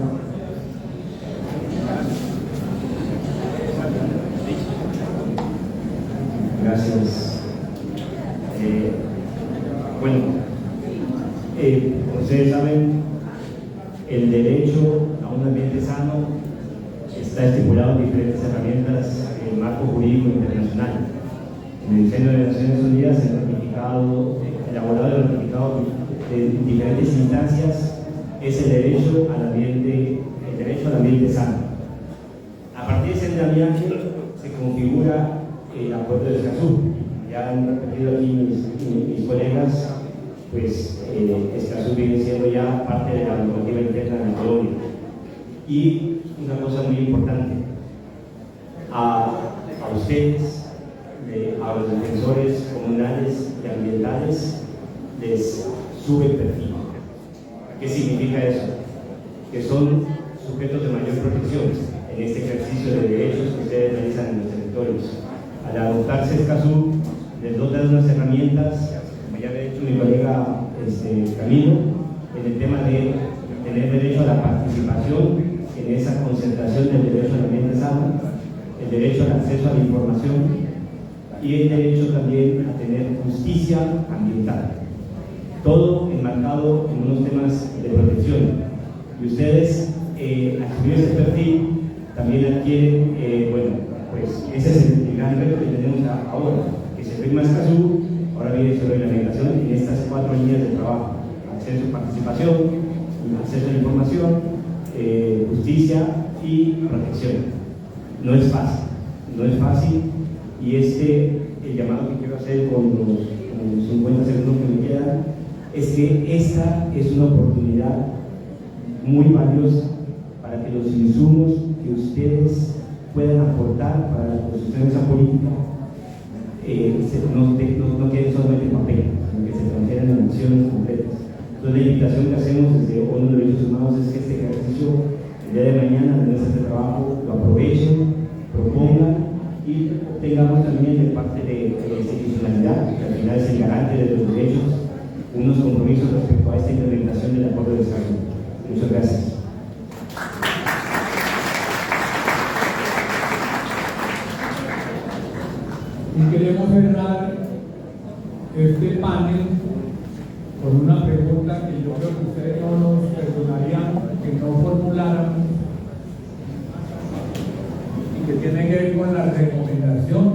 Gracias. Bueno, como ustedes saben, el derecho a un ambiente sano está estipulado en diferentes herramientas en el marco jurídico internacional. En el seno de las Naciones Unidas, elaborado y ratificado en diferentes instancias, es el derecho al ambiente sano. A partir de ese andamiaje se configura el Acuerdo de Escazú. Ya han repetido aquí mis colegas, pues Escazú viene siendo ya parte de la normativa interna de Colombia. Y una cosa muy importante, a ustedes, a los defensores comunales y ambientales, les sube el perfil. ¿Qué significa eso? Que son sujetos de mayor protección. en este ejercicio de derechos que ustedes realizan en los territorios. Al adoptarse Escazú, les dotan unas herramientas, como ya había dicho mi colega Camilo, en el tema de tener derecho a la participación en esa concentración del derecho al ambiente sano, el derecho al acceso a la información y el derecho también a tener justicia ambiental. Todo enmarcado en unos temas de protección. Y ustedes, al subir ese perfil, también adquieren, pues ese es el gran reto que tenemos ahora, que se firma Escazú, ahora viene sobre la migración en estas 4 líneas de trabajo: acceso, participación, acceso a la información, justicia y protección. No es fácil, y el llamado que quiero hacer con los 50 segundos que me quedan es que esta es una oportunidad muy valiosa para que los insumos que ustedes puedan aportar para la construcción de esa política no queden solamente en papel, sino que se transfieran en acciones concretas. Entonces la invitación que hacemos desde ONU Derechos Humanos es que este ejercicio, el día de mañana, en este trabajo, lo aprovechen, propongan y tengamos también de parte de la institucionalidad, que al final es el garante de los derechos, unos compromisos respecto a esta implementación del acuerdo de desarrollo. Muchas gracias. Y queremos cerrar este panel con una pregunta que yo creo que ustedes no nos perdonarían que no formuláramos y que tiene que ver con la recomendación,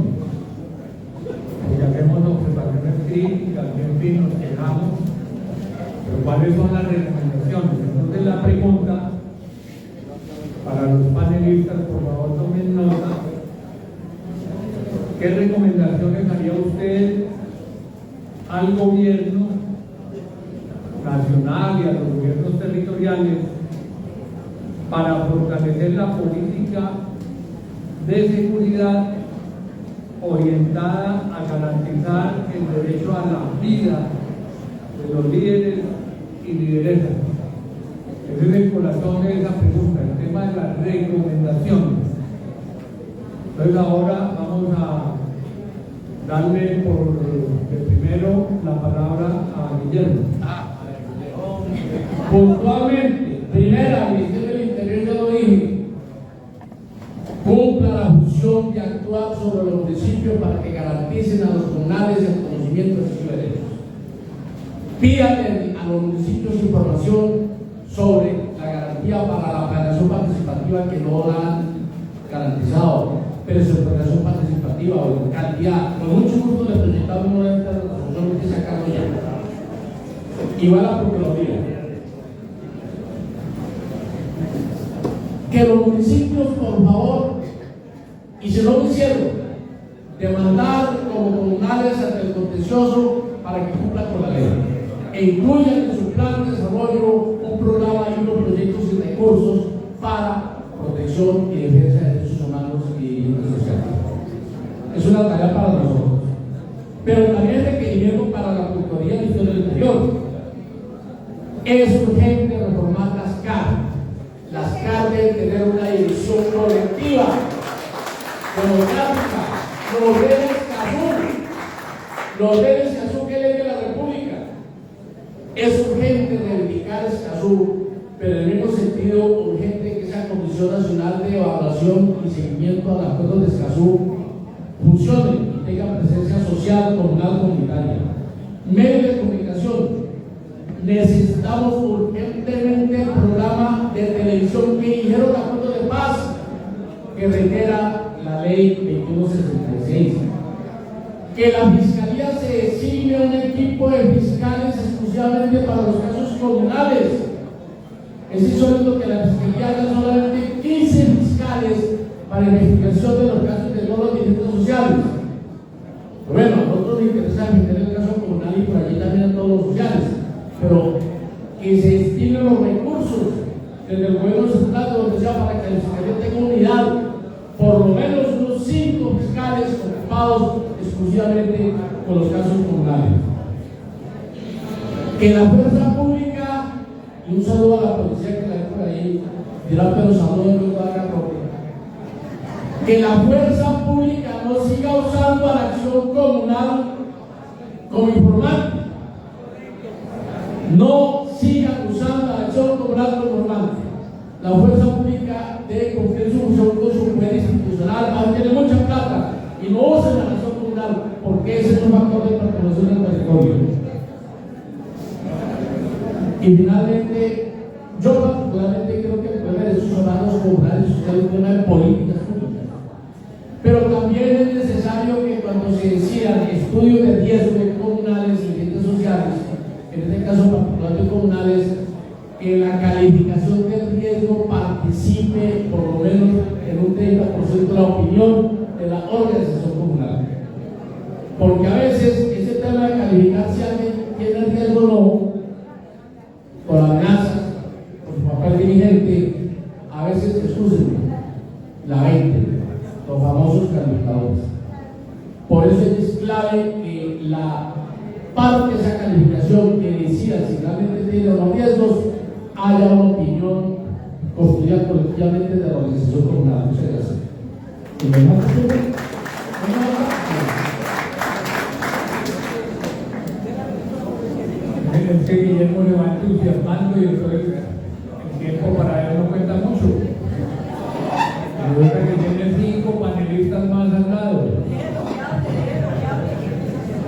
porque hacemos observaciones críticas, en fin, nos quejamos, pero ¿cuáles son las recomendaciones? Entonces la pregunta para los panelistas, por favor tomen nota. ¿Qué recomendaciones haría usted al gobierno nacional y a los gobiernos territoriales para fortalecer la política de seguridad orientada a garantizar el derecho a la vida de los líderes y lideresas? Ese es el corazón de esa pregunta, el tema de las recomendaciones. Entonces ahora vamos a darle primero la palabra a Guillermo. Puntualmente, primera, el Ministerio del Interior ya lo dije, cumpla la función de actuar sobre los municipios para que garanticen a los comunales el conocimiento de sus derechos. Pídale a los municipios información sobre la garantía para la planeación participativa que no la han garantizado, pero su planeación participativa o en cantidad. Con mucho gusto le presentamos una de las resoluciones que sacamos ya. Y va a la Procuraduría. Que los municipios, por favor, y si no lo hicieron, demandar como comunales ante el contencioso para que cumplan con la ley e incluyan en su plan de desarrollo un programa y unos proyectos y recursos para protección y defensa de derechos humanos y sociales. Es una tarea para nosotros, pero también requerimiento para la Procuraduría del Ministerio del Interior. Es urgente reformar las CAR. Las CAR deben tener una dirección colectiva, democrática. Los bienes Escazú que ley de la República. Es urgente reivindicar Escazú, pero en el mismo sentido urgente que esa Comisión Nacional de Evaluación y Seguimiento a los acuerdos de Escazú funcione y tenga presencia social, comunal, comunitaria. Medios de comunicación. Necesitamos urgentemente el programa de televisión que dijeron acuerdo de paz que reitera la ley 2166. Que la Fiscalía se designe un equipo de fiscales exclusivamente para los casos comunales. Es insólito que la Fiscalía haga solamente 15 fiscales para investigación de los casos de todos los delitos sociales. Bueno, a nosotros nos interesa defender el caso comunal y por allí también a todos los sociales, pero que se destinen los recursos desde el gobierno central, donde sea, para que la Fiscalía tenga unidad, por lo menos unos 5 fiscales ocupados exclusivamente con los casos comunales. Que la fuerza pública, y un saludo a la policía que la hay por ahí, dirá, pero saludos no lo haga porque que la fuerza pública no siga usando a la acción comunal como informante. No sigan usando a la acción comunal como informante. La fuerza pública debe cumplir su función con su poder institucional, aunque tiene mucha plata, y no usen la acción comunal, porque ese es un factor de perturbación del territorio. Y finalmente, yo particularmente creo que el problema de derechos humanos comunales es un tema de políticas públicas. Pero también es necesario que cuando se decidan estudios de riesgo comunales y agentes sociales, en este caso particularmente comunales, que la calificación del riesgo participe por lo menos en un 30% de la opinión de la organización comunal. Porque a veces ese tema de calificar si alguien tiene riesgo o no, por amenazas, por su papel dirigente, a veces excluyen la 20, los famosos calificadores. Por eso es clave que la parte de esa calificación que decida si realmente tiene los riesgos haya una opinión construida colectivamente de la organización comunal. Muchas gracias. Es que Guillermo le va entusiasmando y entonces el tiempo para él no cuenta mucho. Resulta que tiene 5 panelistas más al lado.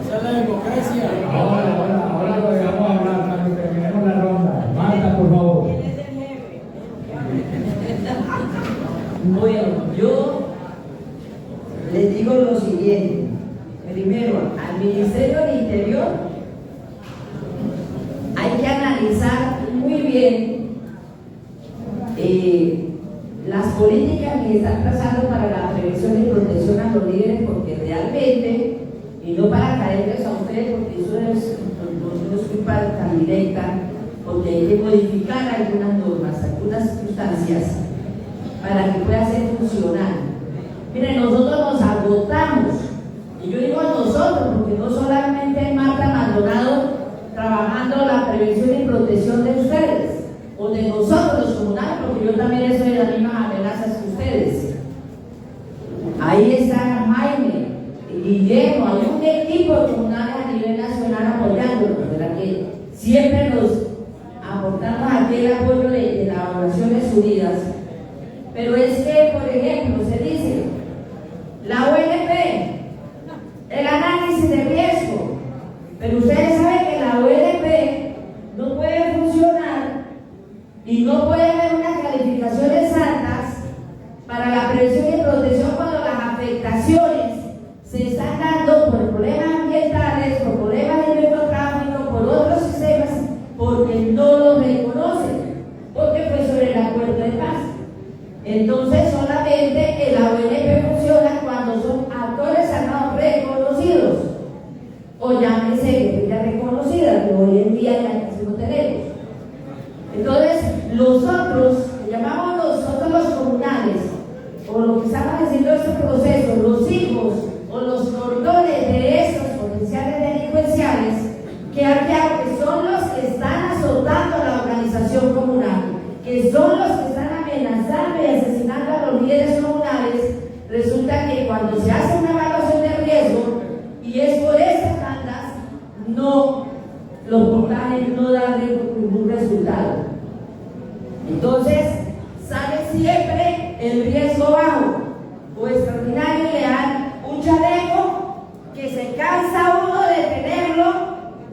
Esa es la democracia. Ahora lo dejamos hablar para que terminemos la ronda. Marta, por favor. Bueno, yo les digo lo siguiente. Primero, al Ministerio del Interior hay que analizar muy bien las políticas que están trazando para la prevención y protección a los líderes, porque realmente, y no para caerles a ustedes, porque eso no es culpa tan directa, porque hay que modificar algunas normas, algunas circunstancias, para que pueda ser funcional. Miren, nosotros nos agotamos, y yo digo nosotros, porque no solamente Marta Maldonado trabajando la prevención y protección de ustedes, o de nosotros los comunales, porque yo también soy de las mismas amenazas que ustedes. Ahí está Jaime, Guillermo, hay un equipo de comunales a nivel nacional apoyándonos, ¿verdad? Que siempre nos aportamos aquí el apoyo de las Naciones Unidas. Pero es que, por ejemplo, se dice, la ONP, el análisis de riesgo, pero ustedes saben que la ONP no puede funcionar y no puede haber unas calificaciones exactas para la prevención y protección cuando las afectaciones se están dando por problemas ambientales, por problemas de narcotráfico, por otros sistemas, porque no los reconocen, porque fue sobre el acuerdo de paz. Entonces solamente la ONP funciona cuando son actores armados reconocidos, o llámese guerrillas reconocidas, que hoy en día ya casi no tenemos. Entonces, nosotros, que llamamos nosotros los comunales, o lo que estamos haciendo este proceso, los hijos o los cordones de estos potenciales delincuenciales, que son los que están azotando a la organización comunal, que son los que están amenazando y asesinando a los líderes comunales, resulta que cuando se hace una evaluación de riesgo, y es por esas tandas, no, los portajes no dan ningún resultado. Entonces, sale siempre el riesgo bajo o extraordinario, y le dan un chaleco que se cansa uno de tenerlo,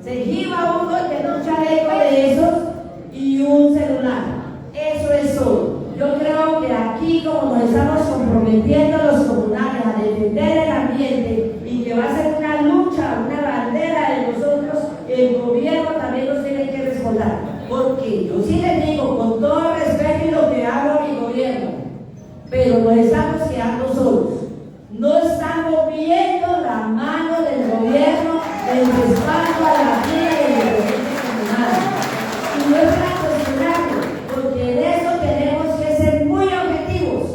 se jiba uno de tener un chaleco de esos y un celular. Eso es todo. Yo creo que aquí, como nos estamos comprometiendo los comunales a defender el ambiente y que va a ser una lucha, una bandera de nosotros, el gobierno también nos tiene que respaldar. Porque yo sí les digo, con todo respeto y lo que hago a mi gobierno, pero nos estamos quedando solos. No estamos viendo la mano del gobierno del respaldo a la vida y el gobierno comunal. Y no es para cuestionarlo, porque en eso tenemos que ser muy objetivos.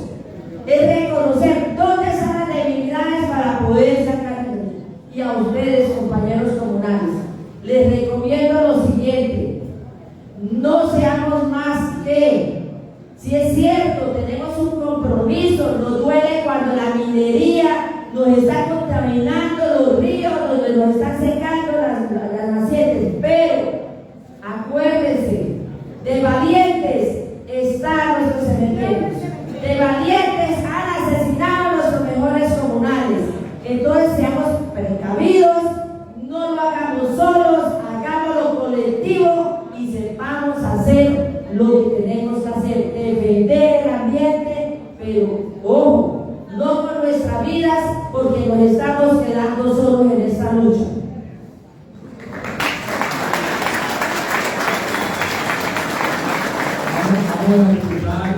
Es reconocer dónde están las debilidades para poder sacar. Y a ustedes, compañeros comunales, les recomiendo lo siguiente: no seamos más que Si es cierto, tenemos un compromiso, nos duele cuando la minería nos está contaminando los ríos, donde nos están secando las nacientes, pero acuérdense, de valientes están nuestros cementerios, de valientes han asesinado a nuestros mejores comunales. Entonces seamos precavidos, no lo hagamos solos, hagámoslo colectivo y sepamos hacer lo que tenemos que hacer, defender el ambiente, pero ojo, no por nuestras vidas, porque nos estamos quedando solos en esta lucha. Vamos a escuchar,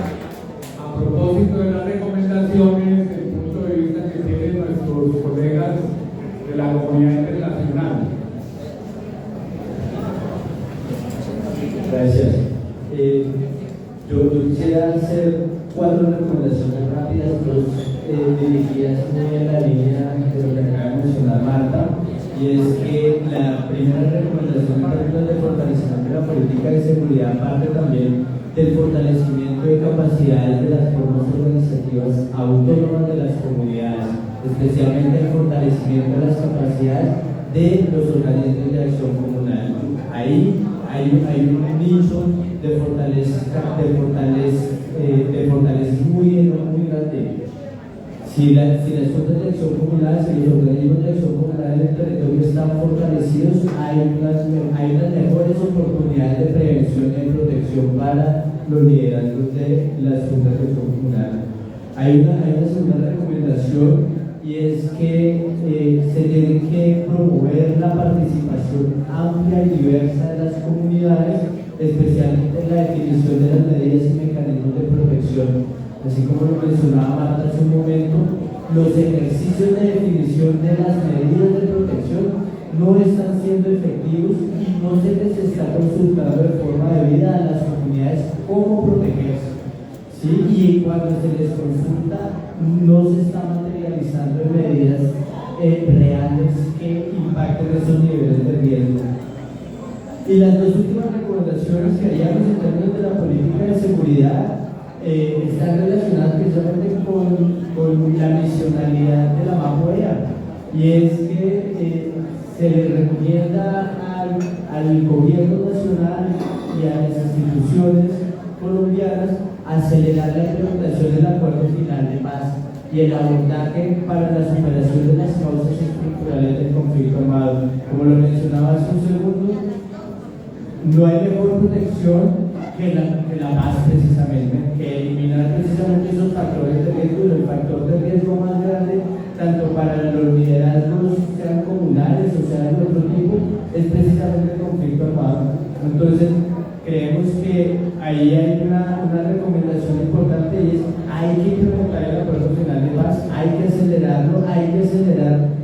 a propósito de las recomendaciones, el punto de vista que tienen nuestros colegas de la comunidad internacional. Gracias. Yo quisiera hacer 4 recomendaciones rápidas, 2 dirigidas muy en la línea de lo que acaba de mencionar Marta, y es que la primera recomendación en términos de fortalecimiento de la política de seguridad parte también del fortalecimiento de capacidades de las formas organizativas autónomas de las comunidades, especialmente el fortalecimiento de las capacidades de los organismos de acción comunal. Ahí hay un nicho de fortaleza muy grande. Si las juntas de acción comunal, si los organismos de acción comunal en el territorio están fortalecidos, hay unas mejores oportunidades de prevención y de protección para los liderazgos de las juntas de acción comunal. Hay una segunda recomendación, y es que se tiene que promover la participación amplia y diversa de las comunidades, especialmente en la definición de las medidas y mecanismos de protección. Así como lo mencionaba Marta hace un momento, los ejercicios de definición de las medidas de protección no están siendo efectivos y no se les está consultando de forma debida a las comunidades cómo protegerse. ¿Sí? Y cuando se les consulta, no se está materializando en medidas reales que impacten esos niveles de riesgo. Y las 2 últimas recomendaciones que haríamos en términos de la política de seguridad están relacionadas precisamente con la misionalidad de la MAPOEA, y es que se le recomienda al gobierno nacional y a las instituciones colombianas acelerar la implementación del acuerdo final de paz y el abordaje para la superación de las causas estructurales del conflicto armado. Como lo mencionaba hace un segundo, no hay mejor protección que la paz, precisamente, que eliminar precisamente esos factores de riesgo. Y el factor de riesgo más grande, tanto para los liderazgos, sean comunales o sean de otro tipo, es precisamente el conflicto armado. Entonces, creemos que ahí hay una recomendación importante, y es: hay que implementar el acuerdo final de paz, hay que acelerarlo, hay que acelerar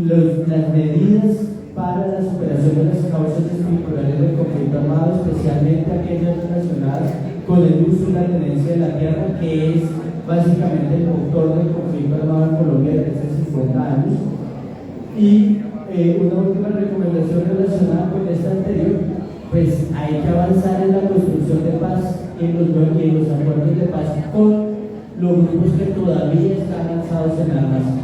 las medidas para la superación de las causas estructurales del conflicto armado, especialmente aquellas relacionadas con el uso y la tenencia de la tierra, que es básicamente el motor del conflicto armado en Colombia desde hace 50 años. Y una última recomendación relacionada con esta anterior: pues hay que avanzar en la construcción de paz y en los acuerdos de paz con los grupos que todavía están lanzados en armas.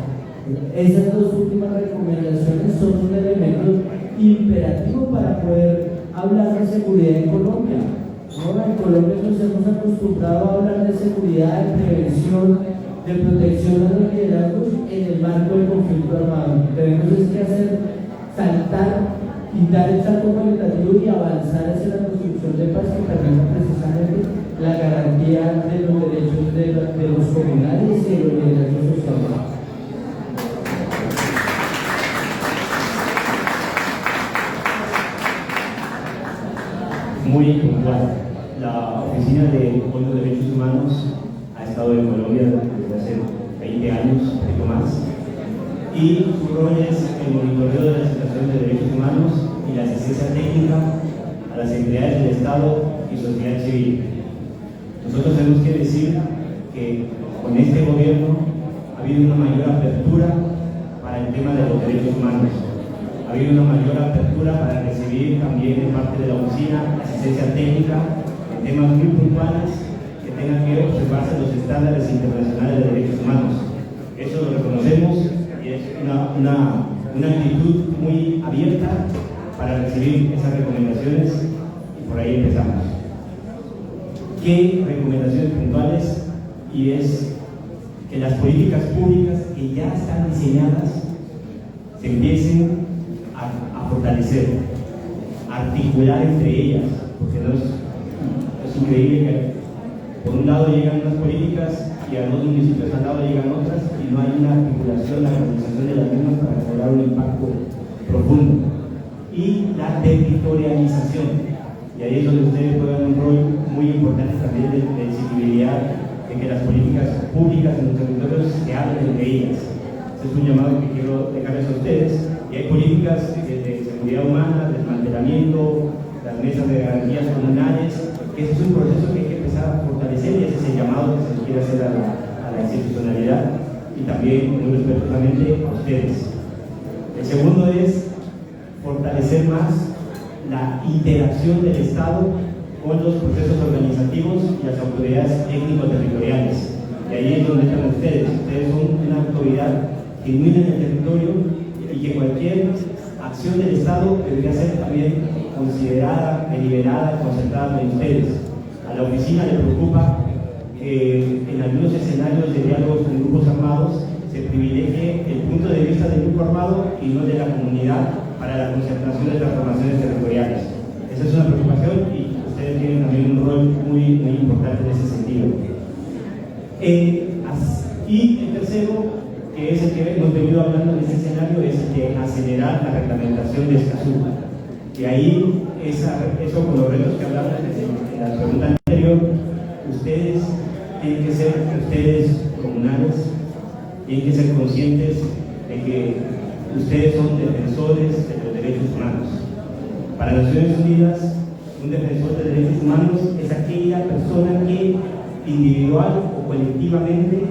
Esas 2 últimas recomendaciones son un elemento imperativo para poder hablar de seguridad en Colombia. ¿No? En Colombia nos hemos acostumbrado a hablar de seguridad, de prevención, de protección a los liderazgos en el marco del conflicto armado. Tenemos que hacer saltar y dar el salto cualitativo y avanzar hacia la construcción de paz que permita precisamente la garantía de los derechos de los comunales y de los liderazgos sociales. Muy puntual. La Oficina de Fondo de Derechos Humanos ha estado en Colombia desde hace 20 años, un poquito más, y su rol es el monitoreo de la situación de derechos humanos y la asistencia técnica a las entidades del Estado y sociedad civil. Nosotros tenemos que decir que con este gobierno ha habido una mayor apertura para el tema de los derechos humanos. Ha habido una mayor apertura para recibir también en parte de la oficina asistencia técnica temas muy puntuales que tengan que observarse los estándares internacionales de derechos humanos. Eso lo reconocemos y es una actitud muy abierta para recibir esas recomendaciones y por ahí empezamos. ¿Qué recomendaciones puntuales? Y es que las políticas públicas que ya están diseñadas se empiecen a fortalecer, a articular entre ellas, porque es increíble que por un lado llegan unas políticas y a los municipios al lado llegan otras y no hay una articulación, la organización de las mismas para lograr un impacto profundo. Y la territorialización, y ahí es donde ustedes juegan un rol muy importante también de sensibilidad, de que las políticas públicas en los territorios se hablen entre ellas. Este es un llamado que quiero dejarles a ustedes. Y hay políticas de seguridad humana, desmantelamiento, las mesas de garantías comunales, que ese es un proceso que hay que empezar a fortalecer y ese es el llamado que se les quiere hacer a la institucionalidad y también muy respetuosamente a ustedes. El segundo es fortalecer más la interacción del Estado con los procesos organizativos y las autoridades técnico-territoriales. Y ahí es donde están ustedes. Ustedes son una autoridad genuina en el territorio y que cualquier acción del Estado debería ser también considerada, deliberada, concertada con ustedes. A la oficina le preocupa que en algunos escenarios de diálogos con grupos armados se privilegie el punto de vista del grupo armado y no de la comunidad para la concertación de transformaciones territoriales. Esa es una preocupación y ustedes tienen también un rol muy importante en ese sentido. Y el tercero, que es el que hemos venido hablando en este escenario, es el de acelerar la reglamentación de Escazú. Y ahí, eso con los retos que hablamos en la pregunta anterior, ustedes tienen que ser, ustedes comunales, tienen que ser conscientes de que ustedes son defensores de los derechos humanos. Para Naciones Unidas, un defensor de derechos humanos es aquella persona que individual o colectivamente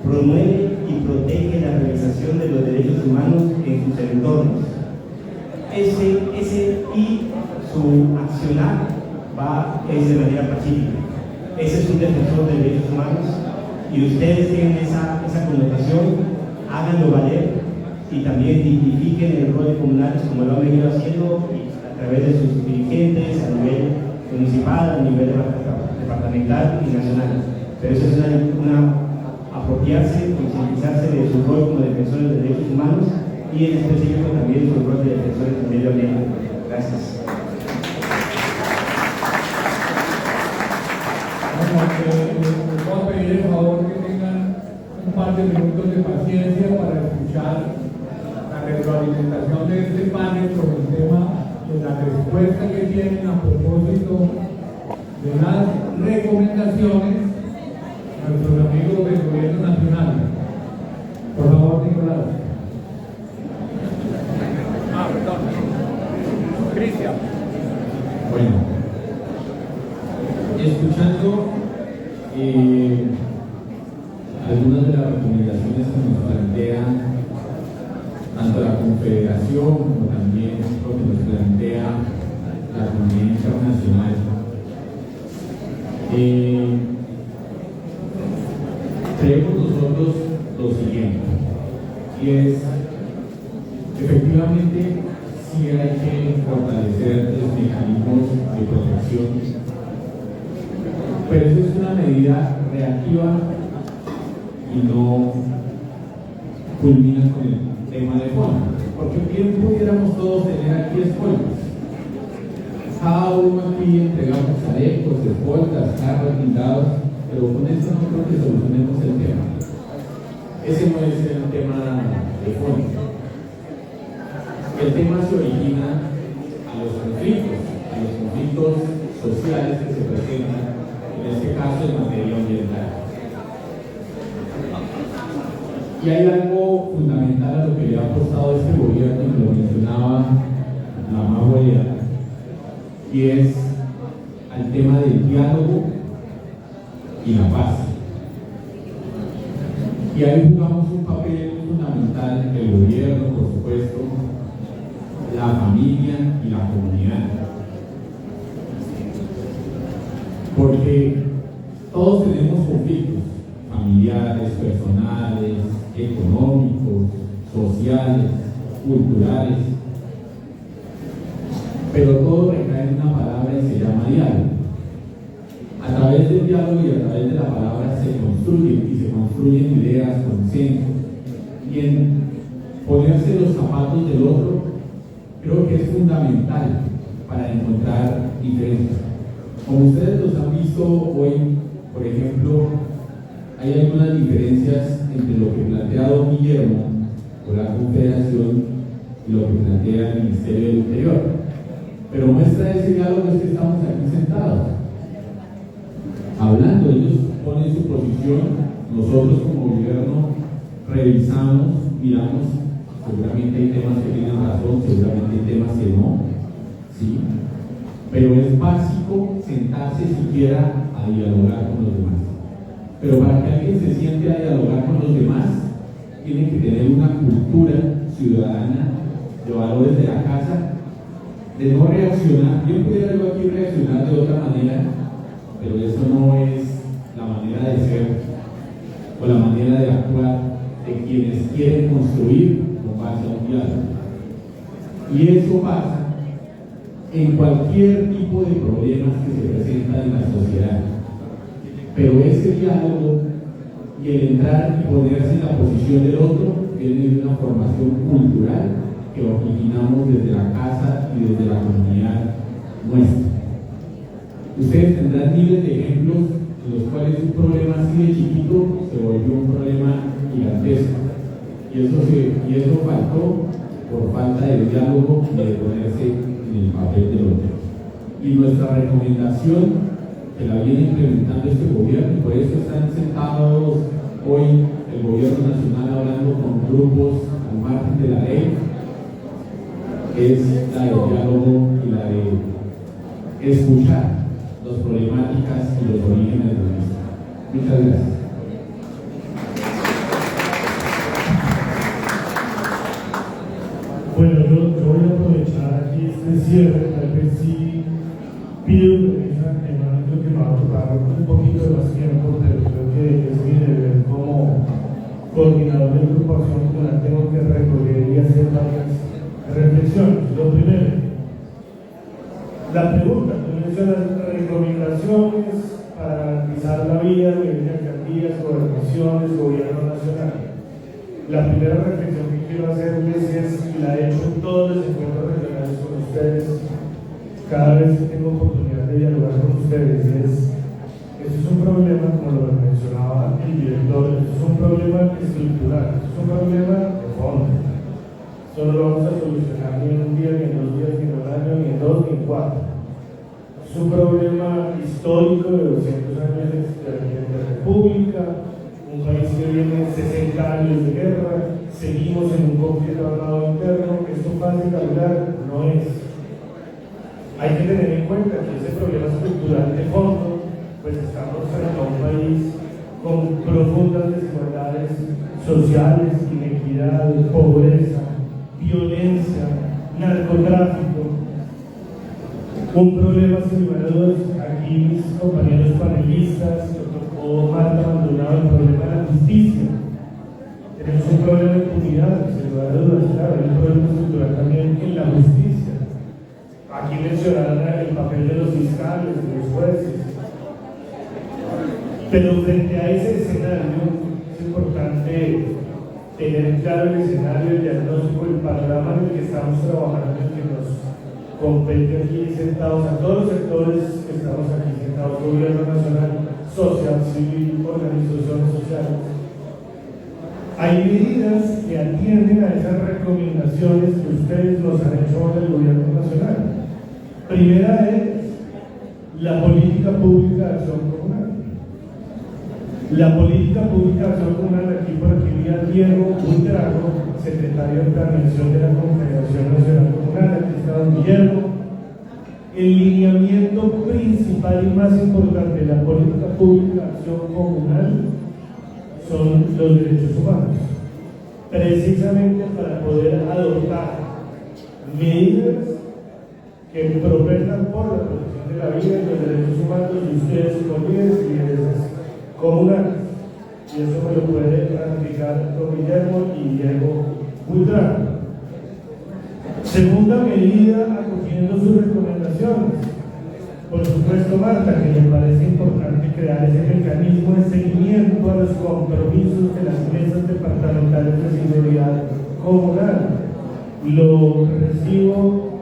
promueve y protege la realización de los derechos humanos en sus entornos. Y su accionar es de manera pacífica. Ese es un defensor de derechos humanos y ustedes tienen esa connotación, háganlo valer y también dignifiquen el rol de comunales como lo han venido haciendo a través de sus dirigentes a nivel municipal, a nivel departamental y nacional. Pero eso es una apropiarse, concientizarse de su rol como defensores de derechos humanos y en específico también su rol de defensores del medio ambiente. Gracias. Les voy a pedir el favor que tengan un par de minutos de paciencia para escuchar la retroalimentación de este panel sobre el tema de la respuesta que tienen a propósito de las recomendaciones nuestros amigos del Gobierno Nacional. Por favor, Nicolás. Perdón. Cristian. Bueno, escuchando algunas de las recomendaciones que nos plantea tanto la Confederación como también lo que nos plantea la comunidad internacional. Creemos nosotros lo siguiente, y es efectivamente sí hay que fortalecer los mecanismos de protección, pero eso es una medida reactiva y no culmina con el tema de fondo, porque bien pudiéramos todos tener aquí escoltas. Cada uno aquí entregamos chalecos, escoltas, carros blindados, pero con eso no creo que solucionemos el tema. Ese no es el tema de fondo. El tema se origina a los conflictos sociales que se presentan, en este caso en materia ambiental. Y hay algo fundamental a lo que le ha apostado este gobierno, y lo mencionaba la Maguaya, y es al tema del diálogo y la paz. Y ahí jugamos un papel fundamental el gobierno, por supuesto, la familia y la comunidad. porque todos tenemos conflictos familiares, personales, económicos, sociales, culturales, pero todo recae en una palabra y se llama diálogo. A través del diálogo y a través de la palabra se construyen ideas, consensos, y en ponerse los zapatos del otro creo que es fundamental para encontrar diferencias. Como ustedes los han visto hoy, por ejemplo, hay algunas diferencias entre lo que plantea don Guillermo o la Confederación y lo que plantea el Ministerio del Interior. Pero muestra ese diálogo es que estamos aquí sentados, hablando. Ellos ponen su posición, nosotros como gobierno revisamos, miramos, seguramente hay temas que tienen razón, seguramente hay temas que no, ¿sí? Pero es básico sentarse siquiera a dialogar con los demás. Pero para que alguien se siente a dialogar con los demás, tiene que tener una cultura ciudadana de valores de la casa, de no reaccionar. Yo pudiera aquí reaccionar de otra manera, pero eso no es la manera de ser o la manera de actuar de quienes quieren construir con base a un diálogo. Y eso pasa en cualquier tipo de problemas que se presentan en la sociedad. Pero ese diálogo y el entrar y ponerse en la posición del otro viene de una formación cultural que originamos desde la casa y desde la comunidad nuestra. Ustedes tendrán miles de ejemplos en los cuales un problema así de chiquito se volvió un problema gigantesco. Y eso faltó por falta de diálogo y de ponerse en el papel del otro. Y nuestra recomendación, que la viene implementando este gobierno, y por eso están sentados hoy el gobierno nacional hablando con grupos al margen de la ley, es la de diálogo y la de escuchar las problemáticas y los orígenes de la misma. Muchas gracias. Bueno, yo voy a aprovechar aquí este cierre, tal vez sí pido permiso antemano, creo que me va a tomar un poquito de más tiempo, pero creo que es mi deber como coordinador de agrupación con la tengo que recorrer y hacer varias reflexiones. Lo primero, la pregunta, las recomendaciones para garantizar la vida de alcaldías, gobernaciones, gobierno nacional. La primera reflexión que quiero hacerles es, y la he hecho en todos los encuentros regionales con ustedes, cada vez que tengo oportunidad de dialogar con ustedes, esto es un problema, como lo mencionaba el director, esto es un problema estructural, esto es un problema de fondo. Esto no lo vamos a solucionar ni en un día, ni en 2 días, ni en un año, ni en 2, ni en 4. Es un problema histórico de 200 años de la República, un país que viene 60 años de guerra, seguimos en un conflicto armado interno. Esto fácil de hablar no es. Hay que tener en cuenta que ese problema estructural de fondo, pues estamos frente a un país con profundas desigualdades sociales, inequidad, pobreza, violencia, narcotráfico. Un problema, sin lugar a dudas, aquí mis compañeros panelistas, o Marta abandonado el problema de la justicia. Tenemos un problema de impunidad, sin lugar a dudas, claro, hay un problema estructural también en la justicia. Aquí mencionaron el papel de los fiscales, de los jueces. Pero frente a ese escenario, es importante tener claro el escenario, el diagnóstico, el panorama en el que estamos trabajando, en el que nos compete aquí sentados a todos los sectores que estamos aquí sentados, gobierno nacional, social, civil, organizaciones sociales. Hay medidas que atienden a esas recomendaciones que ustedes nos han hecho del gobierno nacional. Primera es la política pública de acción comunal. La política pública de acción comunal, aquí por aquí vi a Diego Buitrago, secretario de Planeación de la Confederación Nacional Comunal, aquí está don Guillermo. El lineamiento principal y más importante de la política pública de acción comunal son los derechos humanos, precisamente para poder adoptar medidas que prometan por la protección de la vida y los derechos humanos de ustedes como líderes y lideresas comunales. Y eso me lo puede ratificar don Guillermo y Diego Buitrán. Segunda medida, acogiendo sus recomendaciones. Por supuesto, Marta, que me parece importante crear ese mecanismo de seguimiento a los compromisos de las mesas departamentales de seguridad comunal. Lo recibo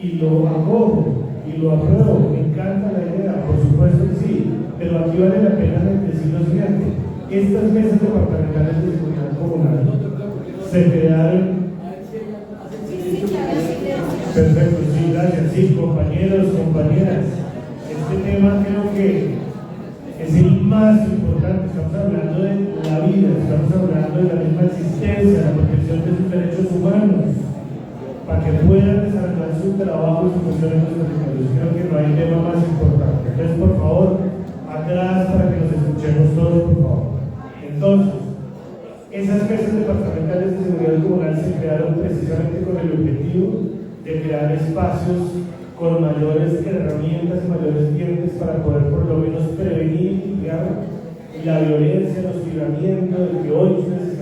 y lo acojo y lo apruebo, me encanta la idea, por supuesto que sí, pero aquí vale la pena decir lo siguiente: estas mesas departamentales de seguridad comunal se crearon. Perfecto, sí, gracias, sí, compañeros, compañeras, este tema creo que es el más importante. Estamos hablando de la vida, estamos hablando de la misma existencia, la protección de sus derechos humanos, para que puedan desarrollar su trabajo y su función en nuestros territorios. Creo que no hay tema más importante. Entonces, por favor, atrás para que nos escuchemos todos, por favor. Entonces, esas mesas departamentales de seguridad comunal se crearon precisamente con el objetivo de crear espacios con mayores herramientas y mayores dientes para poder por lo menos prevenir y mitigar la violencia, el hostigamiento del que hoy ustedes